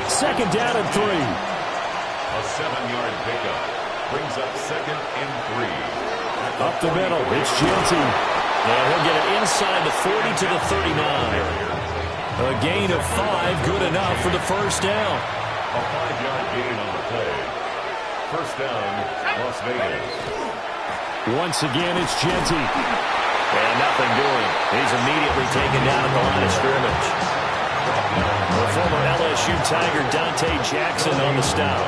2nd down and 3. A 7-yard pickup brings up 2nd and 3. Up the middle, it's Jeanty. And he'll get it inside the 40 to the 39. A gain of 5, good enough for the first down. A 5-yard gain on the play. First down, Las Vegas. Once again, it's Jeanty. And nothing doing. He's immediately taken down at the line of scrimmage. LSU Tiger Dante Jackson on the stop.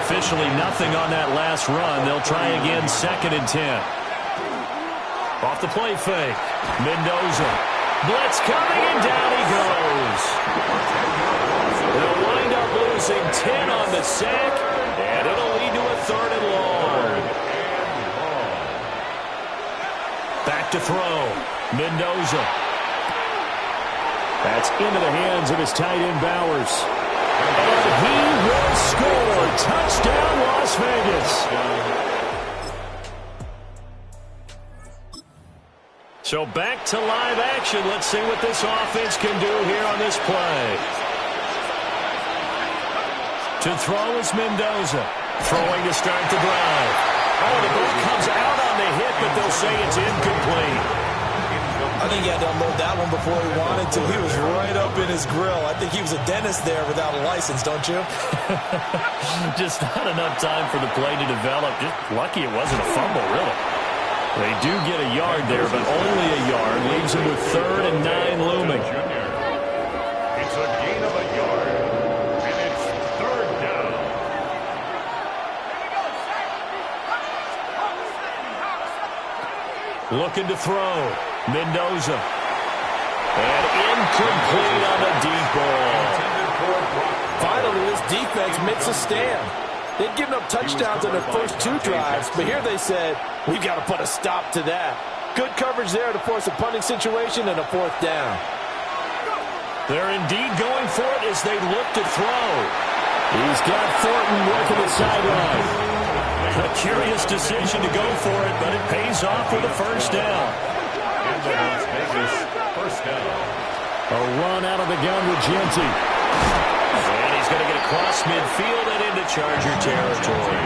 Officially nothing on that last run. They'll try again, 2nd and 10. Off the play fake. Mendoza. Blitz coming, and down he goes. They'll wind up losing 10 on the sack, and it'll lead to a 3rd and long. Back to throw. Mendoza. That's into the hands of his tight end, Bowers. And he will score. Touchdown, Las Vegas. So back to live action. Let's see what this offense can do here on this play. To throw is Mendoza. Throwing to start the drive. Oh, the ball comes out on the hit, but they'll say it's incomplete. I think he had to unload that one before he wanted to. He was right up in his grill. I think he was a dentist there without a license, don't you? Just not enough time for the play to develop. Just lucky it wasn't a fumble, really. They do get a yard there, but only a yard. Leaves them with 3rd and 9 looming. It's a gain of a yard, and it's 3rd down. Looking to throw. Mendoza. And incomplete on the deep ball. Finally, this defense makes a stand. They'd given up touchdowns on their first 2 drives, but here they said, we've got to put a stop to that. Good coverage there to force a punting situation and a 4th down. They're indeed going for it as they look to throw. He's got Thornton working the sideline. A curious decision to go for it, but it pays off with a 1st down. And the Las Vegas 1st down. A run out of the gun with Genty. And he's going to get across midfield and into Charger territory.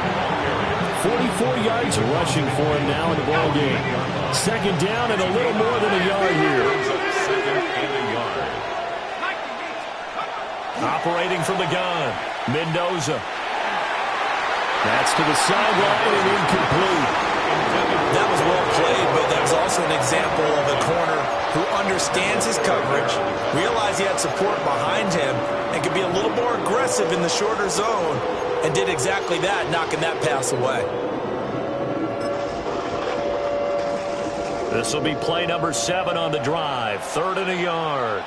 44 yards rushing for him now in the ball game. 2nd down and a little more than a yard here. 2nd and a yard. Operating from the gun, Mendoza. That's to the sideline and incomplete. That was well played, but that was also an example of a corner who understands his coverage, realized he had support behind him, and could be a little more aggressive in the shorter zone, and did exactly that, knocking that pass away. This will be play number 7 on the drive. 3rd and a yard.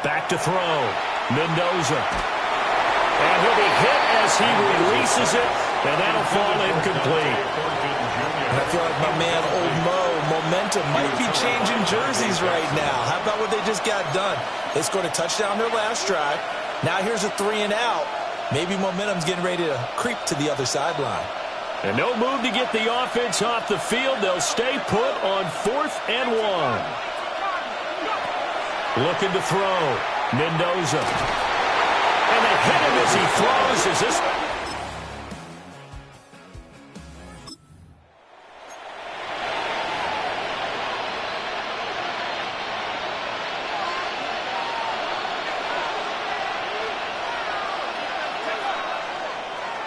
Back to throw. Mendoza. And he'll be hit as he releases it, and that'll fall incomplete. I feel like my man, Old Mo, momentum might be changing jerseys right now. How about what they just got done? They scored a touchdown their last drive. Now here's a 3 and out. Maybe momentum's getting ready to creep to the other sideline. And no move to get the offense off the field. They'll stay put on 4th and 1. Looking to throw. Mendoza. And they hit him as he throws. Is this...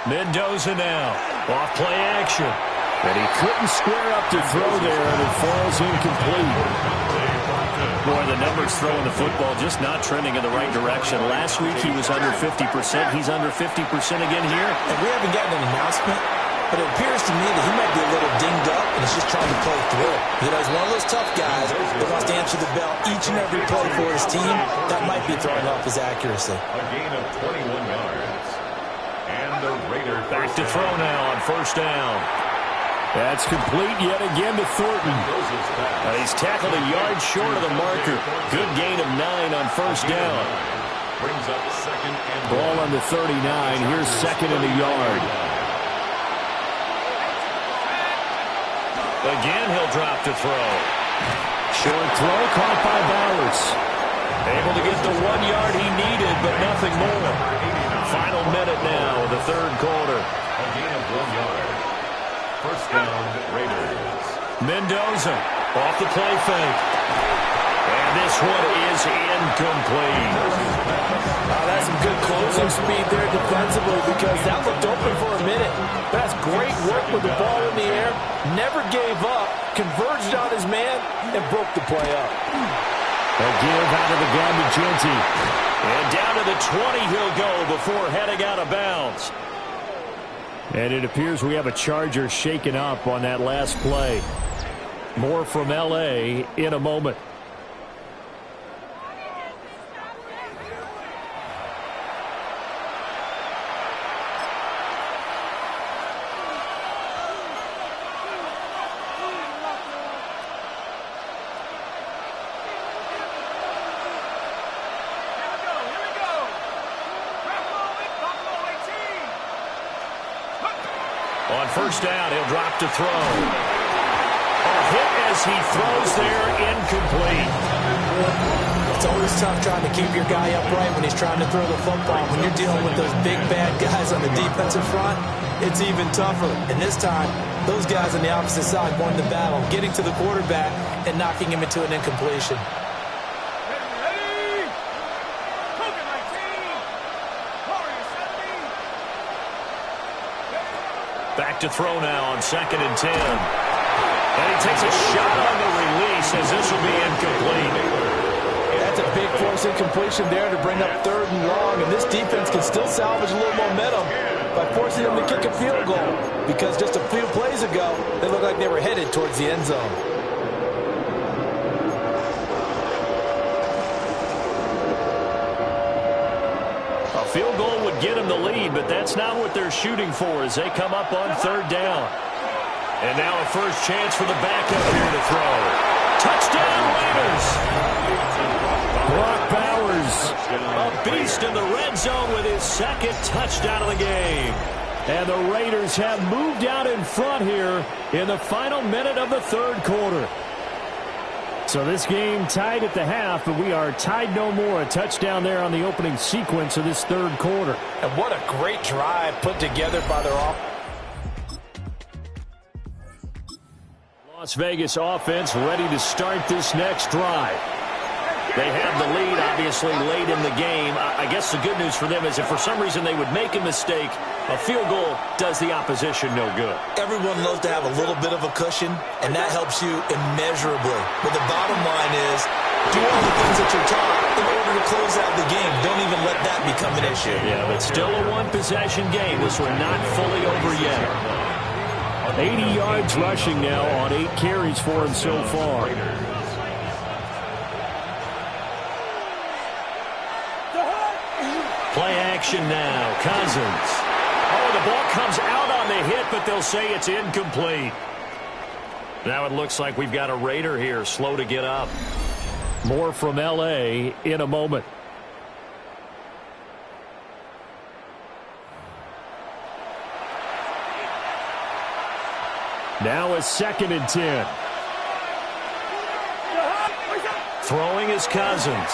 Mendoza now. Off play action. And he couldn't square up to throw there, and it falls incomplete. Boy, the numbers throwing the football just not trending in the right direction. Last week he was under 50%. He's under 50% again here. And we haven't gotten an announcement, but it appears to me that he might be a little dinged up and is just trying to play through. You know, he's one of those tough guys that wants to answer the bell each and every play for his team. That might be throwing off his accuracy. A gain of 21 yards. And the Raiders back to throw now on 1st down. That's complete yet again to Thornton. He's tackled a yard short of the marker. Good gain of 9 on 1st down. Brings up 2nd and ball on the 39. Here's 2nd and a yard. Again, he'll drop to throw. Short throw caught by Bowers. Able to get the 1 yard he needed, but nothing more. Final minute now of the 3rd quarter. A gain of 1 yard. 1st down, Raiders. Mendoza off the play fake. And this one is incomplete. That's some good closing speed there defensively because that looked open for a minute. That's great work with the ball in the air. Never gave up, converged on his man, and broke the play up. A give out of the gun to Genty. And down to the 20 he'll go before heading out of bounds. And it appears we have a Charger shaken up on that last play. More from L.A. in a moment. On first down, he'll drop to throw. A hit as he throws there, incomplete. It's always tough trying to keep your guy upright when he's trying to throw the football. When you're dealing with those big, bad guys on the defensive front, it's even tougher. And this time, those guys on the opposite side won the battle, getting to the quarterback and knocking him into an incompletion. Back to throw now on 2nd and 10. And he takes a shot on the release as this will be incomplete. That's a big force incompletion there to bring up 3rd and long. And this defense can still salvage a little momentum by forcing them to kick a field goal. Because just a few plays ago, they looked like they were headed towards the end zone. Field goal would get him the lead, but that's not what they're shooting for as they come up on 3rd down. And now a first chance for the backup here to throw. Touchdown, Raiders! Brock Bowers, a beast in the red zone with his 2nd touchdown of the game. And the Raiders have moved out in front here in the final minute of the 3rd quarter. So this game tied at the half, but we are tied no more. A touchdown there on the opening sequence of this 3rd quarter. And what a great drive put together by their offense. Las Vegas offense ready to start this next drive. They have the lead, obviously, late in the game. I guess the good news for them is if for some reason they would make a mistake, a field goal does the opposition no good. Everyone loves to have a little bit of a cushion, and that helps you immeasurably. But the bottom line is, do all the things that you're taught in order to close out the game. Don't even let that become an issue. Yeah, but still a one-possession game. This one not fully over yet. 80 yards rushing now on 8 carries for him so far. Play action now. Cousins. Oh, the ball comes out on the hit, but they'll say it's incomplete. Now it looks like we've got a Raider here, slow to get up. More from L.A. in a moment. Now a 2nd and 10. Throwing is Cousins.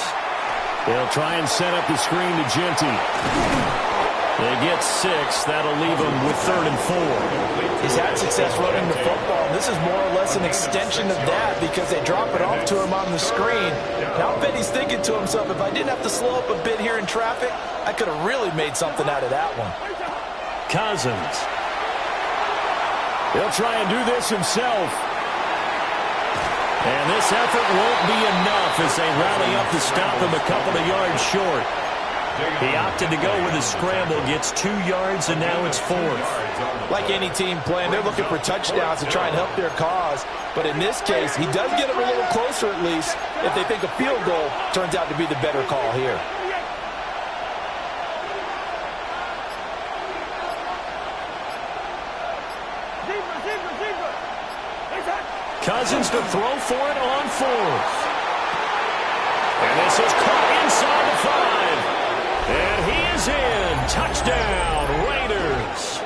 They'll try and set up the screen to Genty. They get 6. That'll leave them with 3rd and 4. He's had success running the football. This is more or less an extension of that because they drop it off to him on the screen. Now I bet he's thinking to himself, if I didn't have to slow up a bit here in traffic, I could have really made something out of that one. Cousins. He'll try and do this himself. And this effort won't be enough as they rally up to stop him a couple of yards short. He opted to go with a scramble, gets 2 yards, and now it's 4th. Like any team playing, they're looking for touchdowns to try and help their cause. But in this case, he does get them a little closer at least if they think a field goal turns out to be the better call here. Cousins to throw for it on 4th. And this is caught inside the 5. And he is in. Touchdown, Raiders.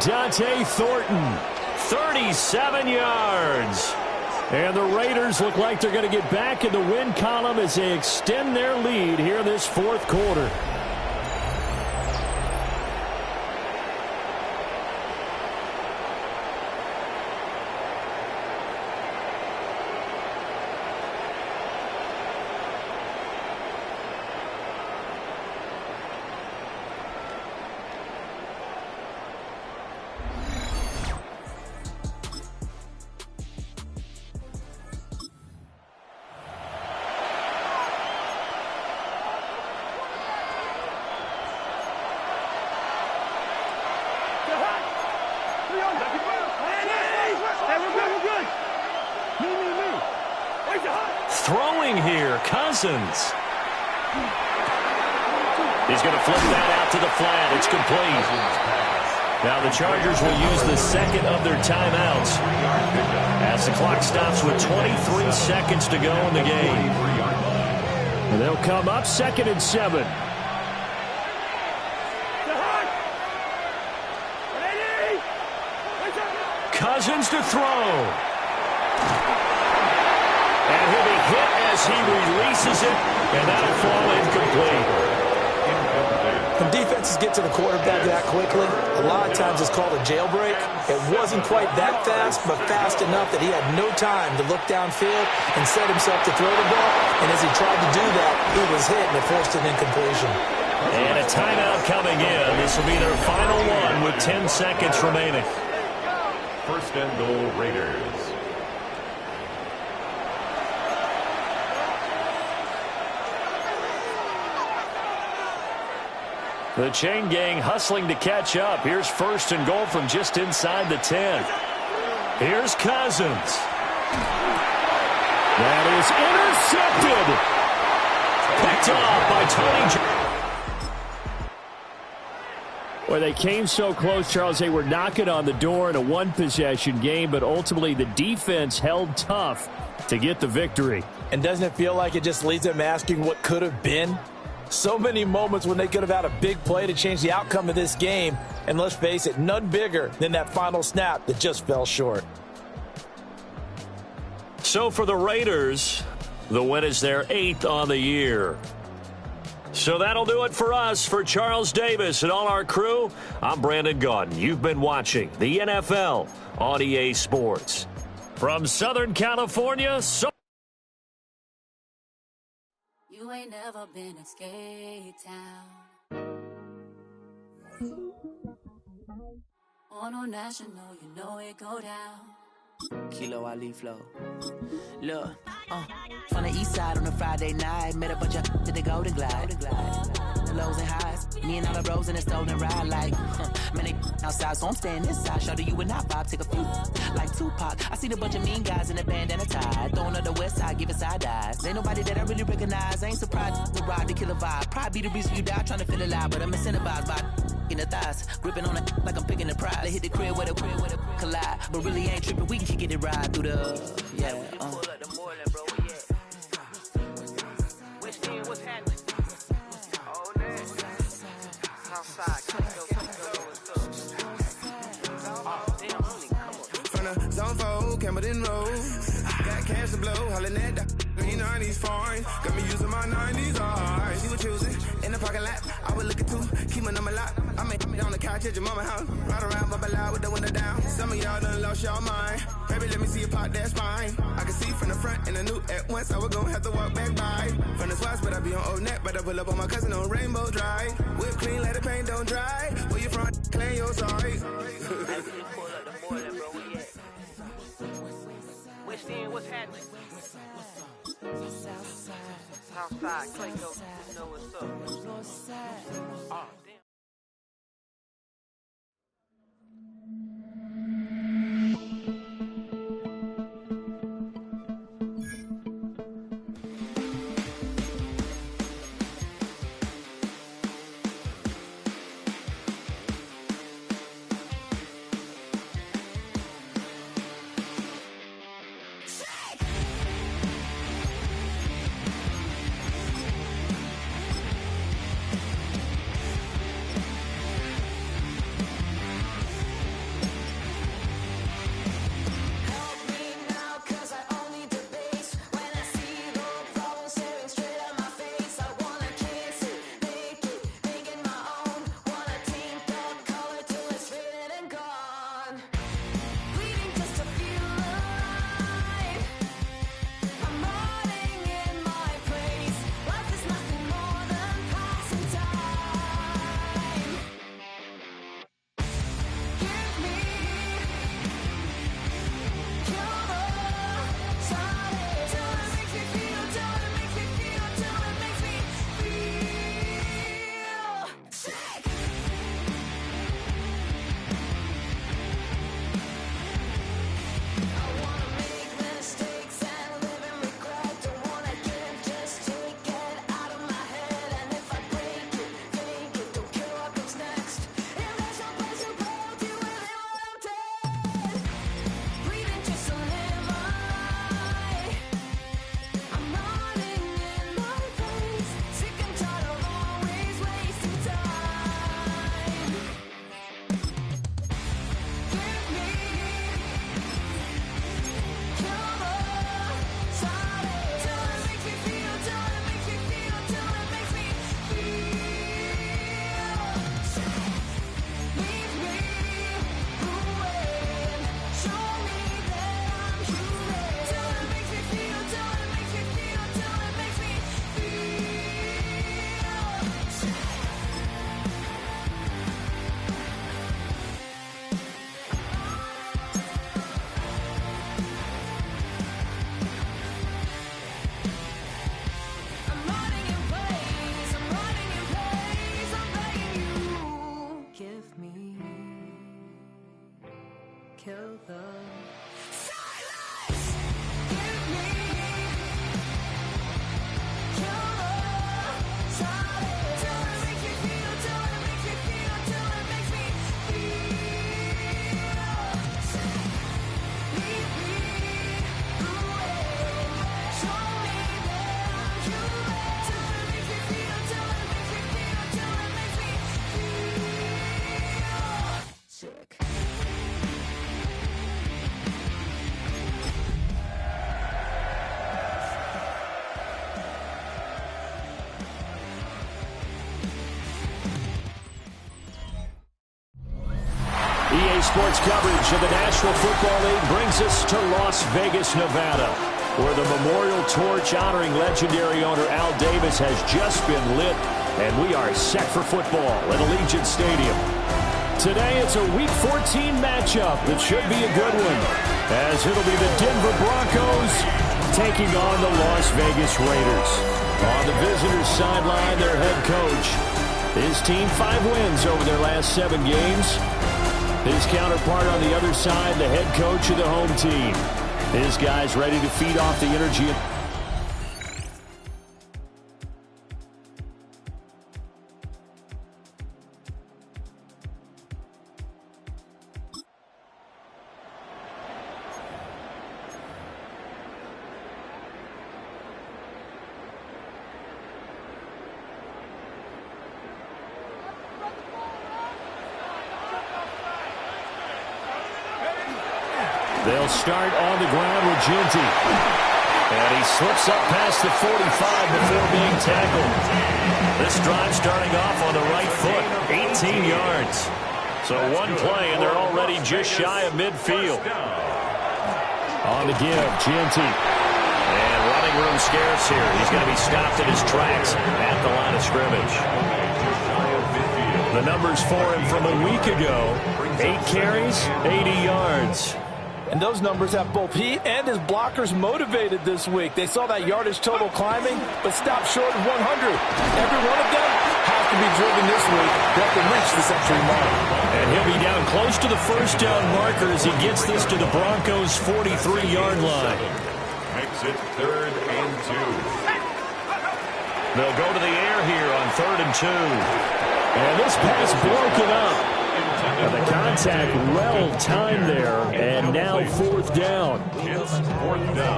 Dante Thornton, 37 yards. And the Raiders look like they're going to get back in the win column as they extend their lead here in this 4th quarter. throwing here. Cousins. He's going to flip that out to the flat. It's complete. Now the Chargers will use the second of their timeouts as the clock stops with 23 seconds to go in the game. And they'll come up 2nd and 7. Cousins to throw. And he'll be hit as he releases it, and that'll fall incomplete. When defenses get to the quarterback that quickly, a lot of times it's called a jailbreak. It wasn't quite that fast, but fast enough that he had no time to look downfield and set himself to throw the ball. And as he tried to do that, he was hit, and it forced an incompletion. And a timeout coming in. This will be their final one with 10 seconds remaining. First and goal, Raiders. The chain gang hustling to catch up. Here's 1st and goal from just inside the 10. Here's Cousins. That is intercepted. Picked off by Tony. Well, they came so close, Charles. They were knocking on the door in a one-possession game, but ultimately the defense held tough to get the victory. And doesn't it feel like it just leaves them asking what could have been? So many moments when they could have had a big play to change the outcome of this game. And let's face it, none bigger than that final snap that just fell short. So for the Raiders, the win is their 8th on the year. So that'll do it for us. For Charles Davis and all our crew, I'm Brandon Gaudin. You've been watching the NFL on EA Sports. From Southern California, You ain't never been in Skate Town. On no national, you know it go down. Kilo Ali flow. Look, from the east side on a Friday night, met a bunch of to the Golden Glide. The lows and highs, me and all the bros in a stolen ride like, man, they outside, so I'm staying inside. Show you and I vibe, take a few like Tupac. I seen a bunch of mean guys in a band and a tie, throwing up the west side, giving side eyes. Ain't nobody that I really recognize. I ain't surprised to ride the killer vibe. Probably be the reason you die trying to feel alive, but I'm incentivized by in the thighs, gripping on it like I'm picking the prize. They hit the crib with a collide, but really ain't tripping. We can kick it ride through the From the zone 4, Campbellton Road. Got cash to blow, hollering at the 90s foreign. Got me using my 90s, alright. She was choosing in the parking lot. I was looking too, keep my number locked. I make me on the couch at your mama house. Ride around, bubble loud with the window down. Some of y'all done lost y'all mind. Baby, let me see you pop that spine. I can see from the front and I knew at once I was gonna have to walk back by. From the spots, but I be on Old Neck. But I pull up on my cousin on Rainbow Drive. Whip clean, let the paint don't dry. Where you from? Claim your sorry. What's happening? Southside, Clayco, you know what's up. Oh, damn. Sports coverage of the National Football League brings us to Las Vegas, Nevada, where the memorial torch honoring legendary owner Al Davis has just been lit, and we are set for football at Allegiant Stadium. Today, it's a Week 14 matchup that should be a good one, as it'll be the Denver Broncos taking on the Las Vegas Raiders. On the visitors' sideline, their head coach. His team 5 wins over their last 7 games. His counterpart on the other side, the head coach of the home team. His guys ready to feed off the energy. They'll start on the ground with Ginty. And he slips up past the 45 before being tackled. This drive starting off on the right foot, 18 yards. So one play, and they're already just shy of midfield. On the give, Ginty. And running room scarce here. He's going to be stopped in his tracks at the line of scrimmage. The numbers for him from a week ago, 8 carries, 80 yards. And those numbers have both he and his blockers motivated this week. They saw that yardage total climbing, but stopped short of 100. Every one of them has to be driven this week to have to reach the century mark. And he'll be down close to the first down marker as he gets this to the Broncos' 43-yard line. Makes it 3rd and 2. They'll go to the air here on 3rd and 2. And this pass broken up. And the contact well timed there, and now 4th down.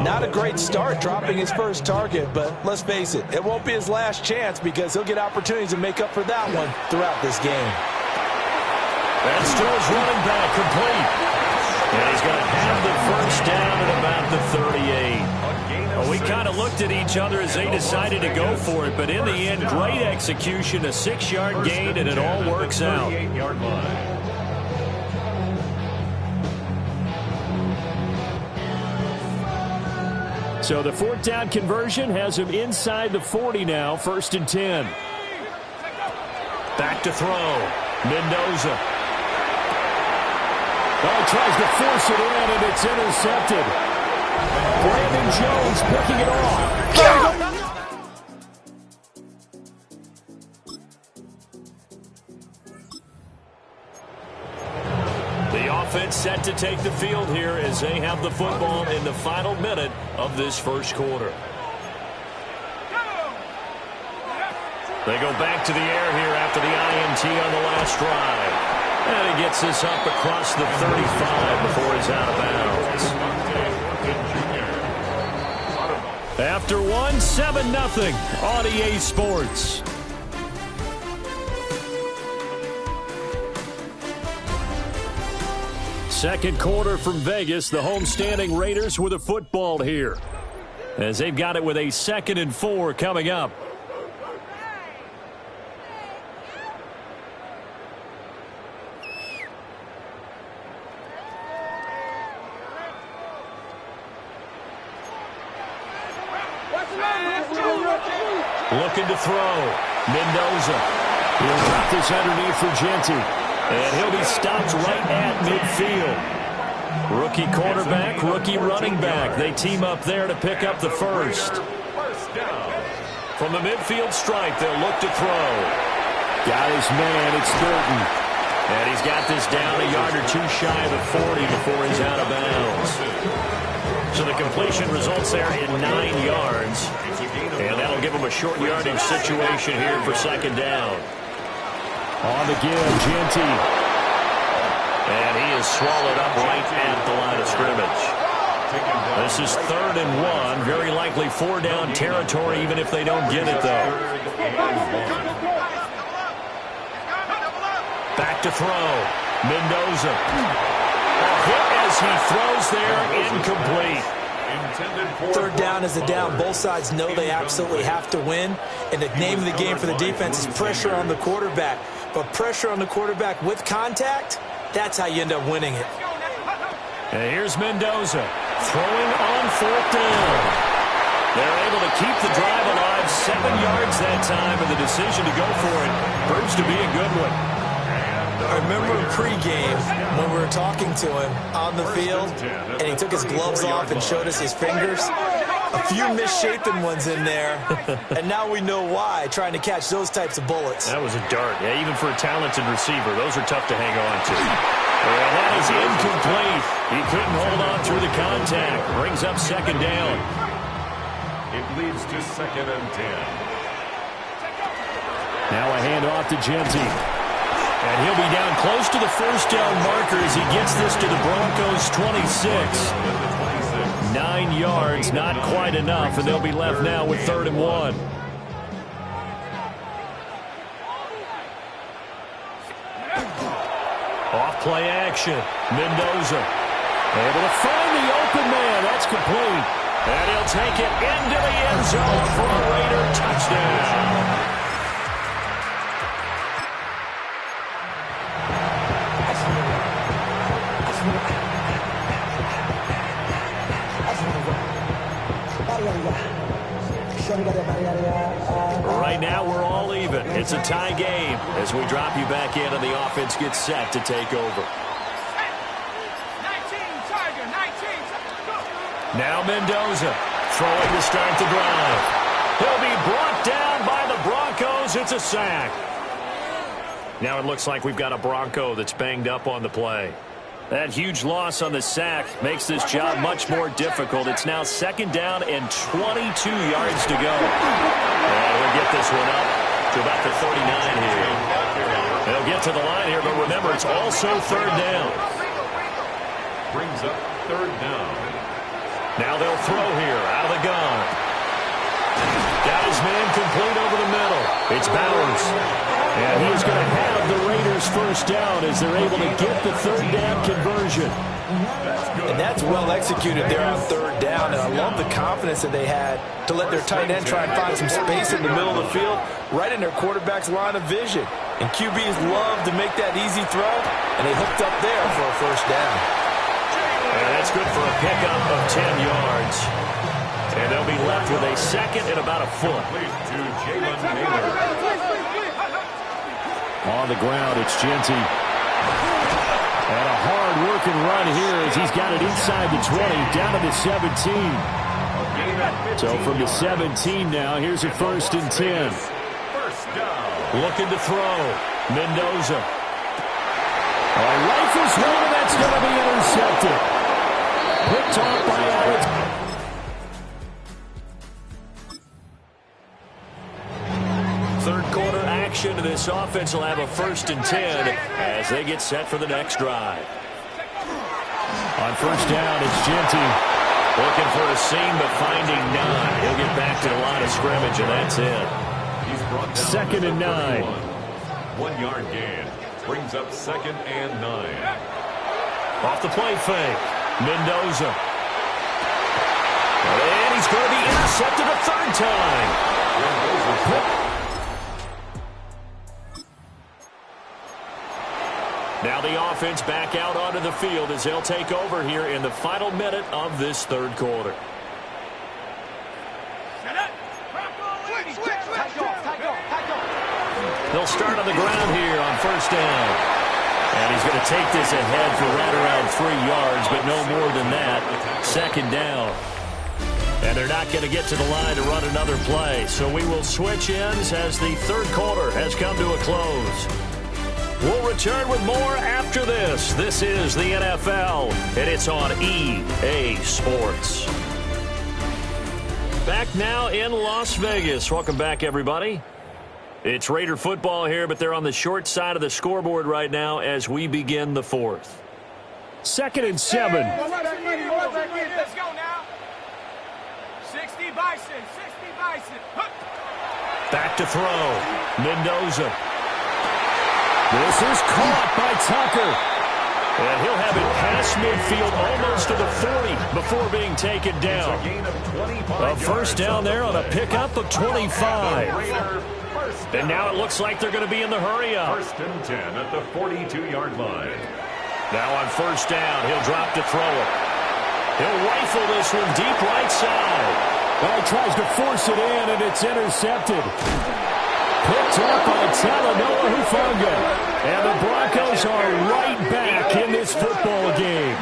Not a great start dropping his first target, but let's face it, it won't be his last chance because he'll get opportunities to make up for that one throughout this game. That's to his running back, complete. And he's going to have the first down at about the 38. Well, we kind of looked at each other as they decided to go for it, but in the end, great execution, a 6-yard gain, and it all works out. So the 4th down conversion has him inside the 40 now, 1st and 10. Back to throw. Mendoza. Oh, tries to force it in, and it's intercepted. Brandon Jones picking it off. The offense set to take the field here as they have the football in the final minute of this first quarter. They go back to the air here after the INT on the last drive. And he gets this up across the 35 before he's out of bounds. After one, 7-0 on EA Sports. Second quarter from Vegas, the homestanding Raiders with a football here, as they've got it with a 2nd and 4 coming up. Looking to throw. Mendoza. He'll drop this underneath for Ginty. And he'll be stopped right at midfield. Rookie quarterback, rookie running back. They team up there to pick up the first. From the midfield stripe, they'll look to throw. Got his man, it's Thornton. And he's got this down a yard or 2 shy of the 40 before he's out of bounds. So the completion results there in 9 yards. And that'll give him a short yardage situation here for 2nd down. On the give, Ginty. And he is swallowed up right at the line of scrimmage. This is 3rd and 1. Very likely 4-down territory, even if they don't get it, though. Back to throw. Mendoza. A hit as he throws there, incomplete. 3rd down is a down. Both sides know they absolutely have to win. And the name of the game for the defense is pressure on the quarterback. But pressure on the quarterback with contact, That's how you end up winning it. And here's Mendoza throwing on 4th down. They're able to keep the drive alive, 7 yards that time, and the decision to go for it proves to be a good one. I remember pregame when we were talking to him on the field, and he took his gloves off and showed us his fingers. A few misshapen ones in there, and now we know why, trying to catch those types of bullets. That was a dart. Yeah, even for a talented receiver, those are tough to hang on to. And that is incomplete. He couldn't hold on through the contact. Brings up 2nd down. It leads to 2nd and 10. Now a handoff to Genty. And he'll be down close to the 1st down marker as he gets this to the Broncos' 26. 9 yards, not quite enough, and they'll be left now with 3rd and 1. Off play action. Mendoza able to find the open man. That's complete. And he'll take it into the end zone for a Raider touchdown. Right now, we're all even. It's a tie game as we drop you back in and the offense gets set to take over. Now Mendoza throwing to start the drive. He'll be brought down by the Broncos. It's a sack. Now it looks like we've got a Bronco that's banged up on the play. That huge loss on the sack makes this job much more difficult. It's now 2nd down and 22 yards to go. And we'll get this one up to about the 39 here. They'll get to the line here, but remember, it's also 3rd down. Brings up 3rd down. Now they'll throw here out of the gun. Got his man complete over the middle. It's Bowers. And he's going to have the Raiders' 1st down as they're able to get the 3rd down conversion. And that's well executed there on 3rd down. And I love the confidence that they had to let their tight end try and find some space in the middle of the field, right in their quarterback's line of vision. And QBs love to make that easy throw, and they hooked up there for a 1st down. And that's good for a pickup of 10 yards. And they'll be left with a 2nd and about a foot. On the ground, it's Genty. And a hard-working run here as he's got it inside the 20, down to the 17. So from the 17 now, here's a 1st and 10. Looking to throw. Mendoza. A lifeless one, that's going to be intercepted. Picked off by Alex. Third quarter action. This offense will have a 1st and 10 as they get set for the next drive. On 1st down, it's Genty. Looking for a seam, but finding none. He'll get back to the line of scrimmage, and that's it. He's brought down 2nd and 9. 1 yard gain. Brings up 2nd and 9. Off the play fake. Mendoza. And he's going to be intercepted a 3rd time. Now the offense back out onto the field as they'll take over here in the final minute of this 3rd quarter. They'll start on the ground here on 1st down. And he's going to take this ahead for right around 3 yards, but no more than that. 2nd down. And they're not going to get to the line to run another play. So we will switch ends as the 3rd quarter has come to a close. We'll return with more after this. This is the NFL, and it's on EA Sports. Back now in Las Vegas. Welcome back, everybody. It's Raider football here, but they're on the short side of the scoreboard right now as we begin the 4th. 2nd and 7. Let's go now. 60 Bison, 60 Bison. Back to throw. Mendoza. This is caught by Tucker. And he'll have it past midfield almost to the 40 before being taken down. A 1st down there on a pickup of 25. And now it looks like they're going to be in the hurry up. 1st and 10 at the 42-yard line. Now on first down, he'll drop to throw it. He'll rifle this one deep right side. Well, he tries to force it in, and it's intercepted. Picked up by Talanoa Hufanga. And the Broncos are right back in this football game.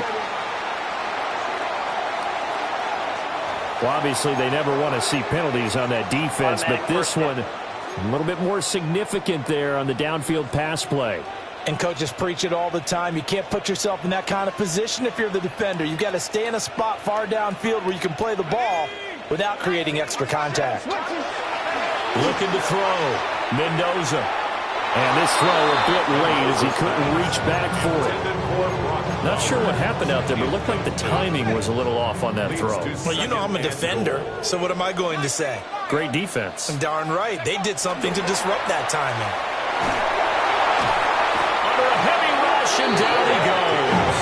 Well, obviously, they never want to see penalties on that defense, but this one a little bit more significant there on the downfield pass play. And coaches preach it all the time. You can't put yourself in that kind of position if you're the defender. You've got to stay in a spot far downfield where you can play the ball without creating extra contact. Looking to throw. Mendoza. And this throw a bit late as he couldn't reach back for it. Not sure what happened out there, but it looked like the timing was a little off on that throw. Well, you know I'm a defender, so what am I going to say? Great defense. Darn right. They did something to disrupt that timing. Under a heavy rush, and down he goes.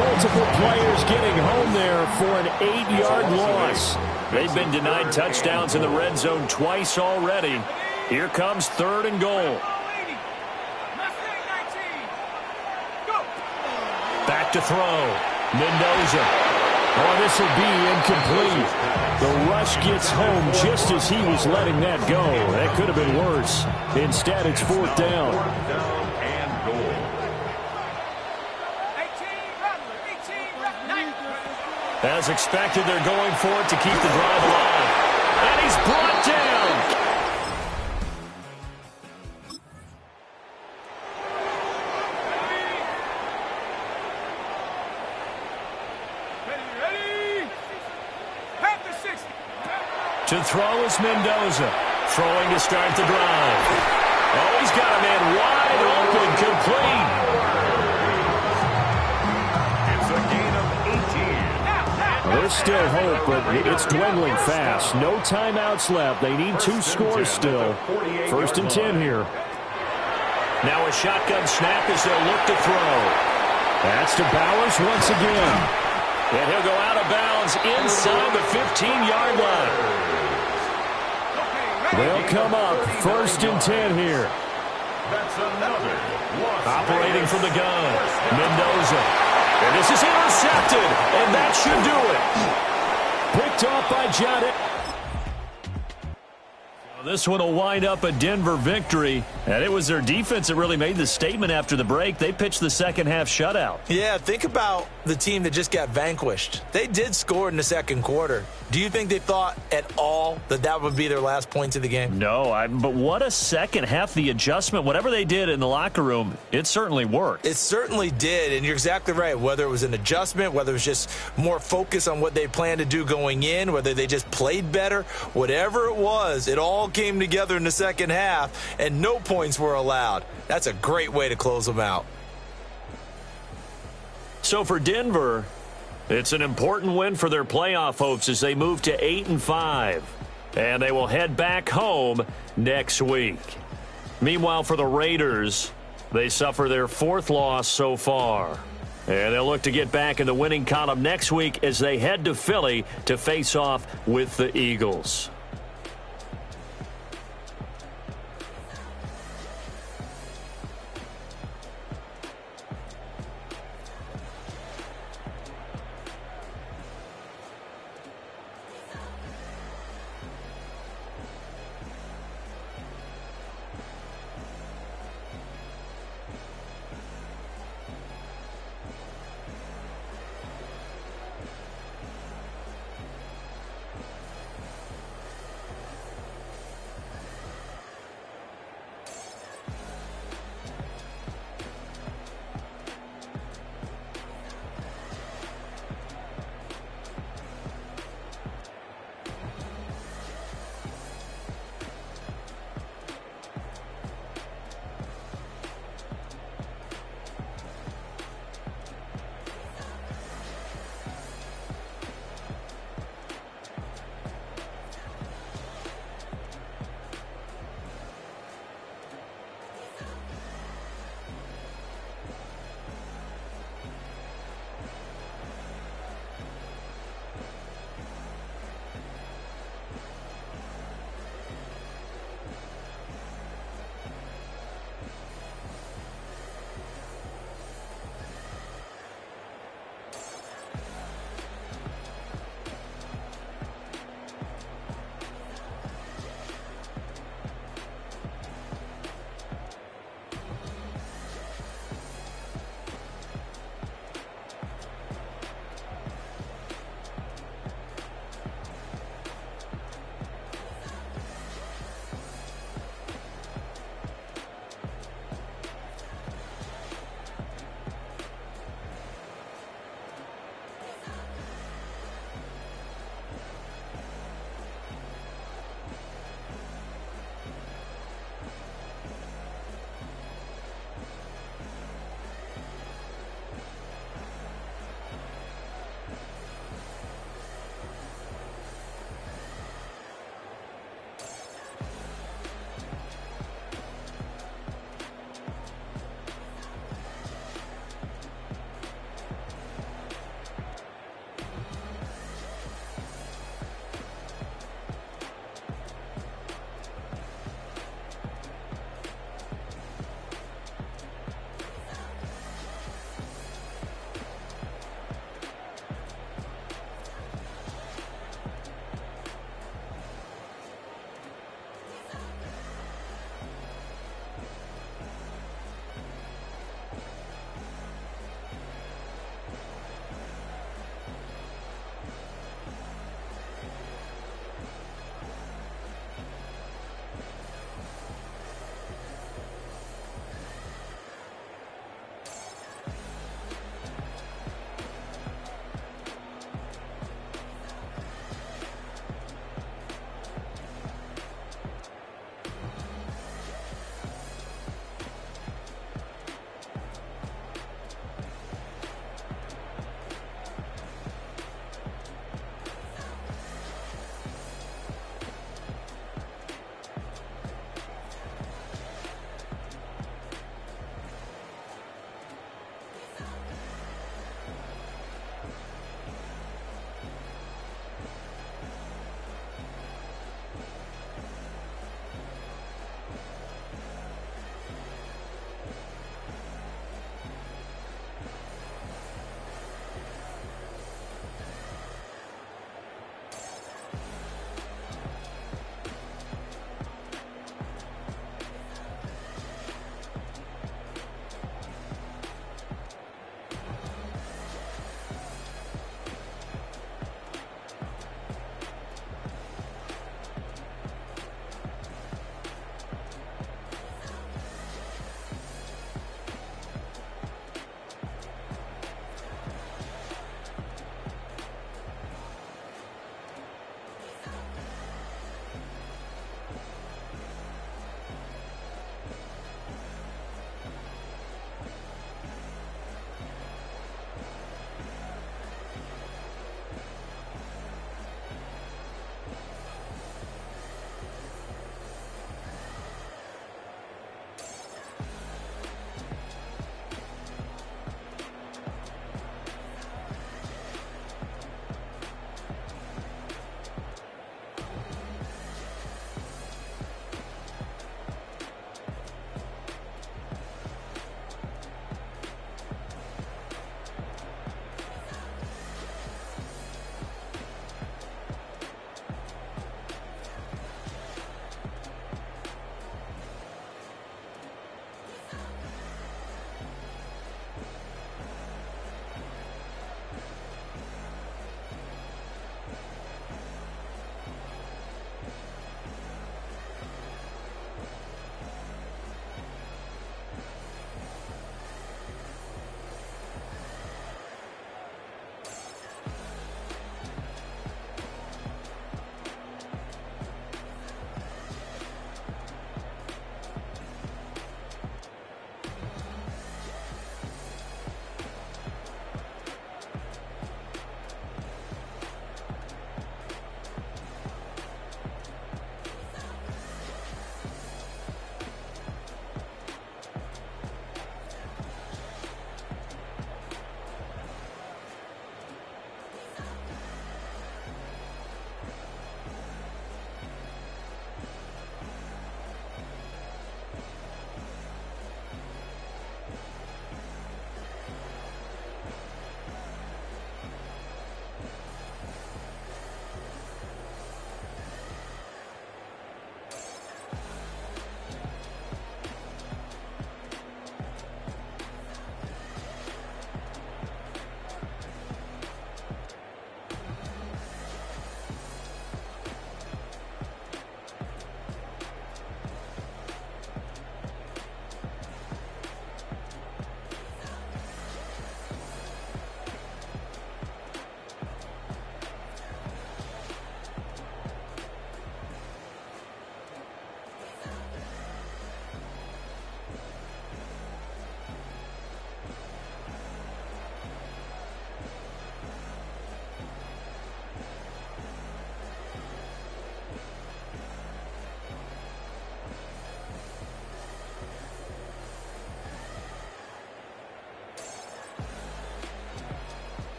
Multiple players getting home there for an 8-yard loss. They've been denied touchdowns in the red zone twice already. Here comes 3rd and goal. Back to throw. Mendoza. Oh, this will be incomplete. The rush gets home just as he was letting that go. That could have been worse. Instead, it's 4th down. As expected, they're going for it to keep the drive alive. And he's brought down. To throw is Mendoza. Throwing to start the drive. Oh, he's got a man wide open, complete. It's a gain of 18. There's still hope, but it's dwindling fast. No timeouts left. They need 2 scores still. 1st and 10 here. Now a shotgun snap as they'll look to throw. That's to Bowers once again. And he'll go out of bounds inside the 15-yard line. They'll come up 1st and 10 here. That's another loss. Operating from the gun, Mendoza. And this is intercepted, and that should do it. Picked off by Jottet. This one will wind up a Denver victory, and it was their defense that really made the statement after the break. They pitched the second-half shutout. Yeah, think about the team that just got vanquished. They did score in the second quarter. Do you think they thought at all that that would be their last points of the game? No, but what a second half. The adjustment, whatever they did in the locker room, it certainly worked. It certainly did, and you're exactly right. Whether it was an adjustment, whether it was just more focus on what they planned to do going in, whether they just played better, whatever it was, it all came together in the second half, and no points were allowed. That's a great way to close them out. So for Denver, it's an important win for their playoff hopes as they move to 8-5. And they will head back home next week. Meanwhile, for the Raiders, they suffer their 4th loss so far. And they'll look to get back in the winning column next week as they head to Philly to face off with the Eagles.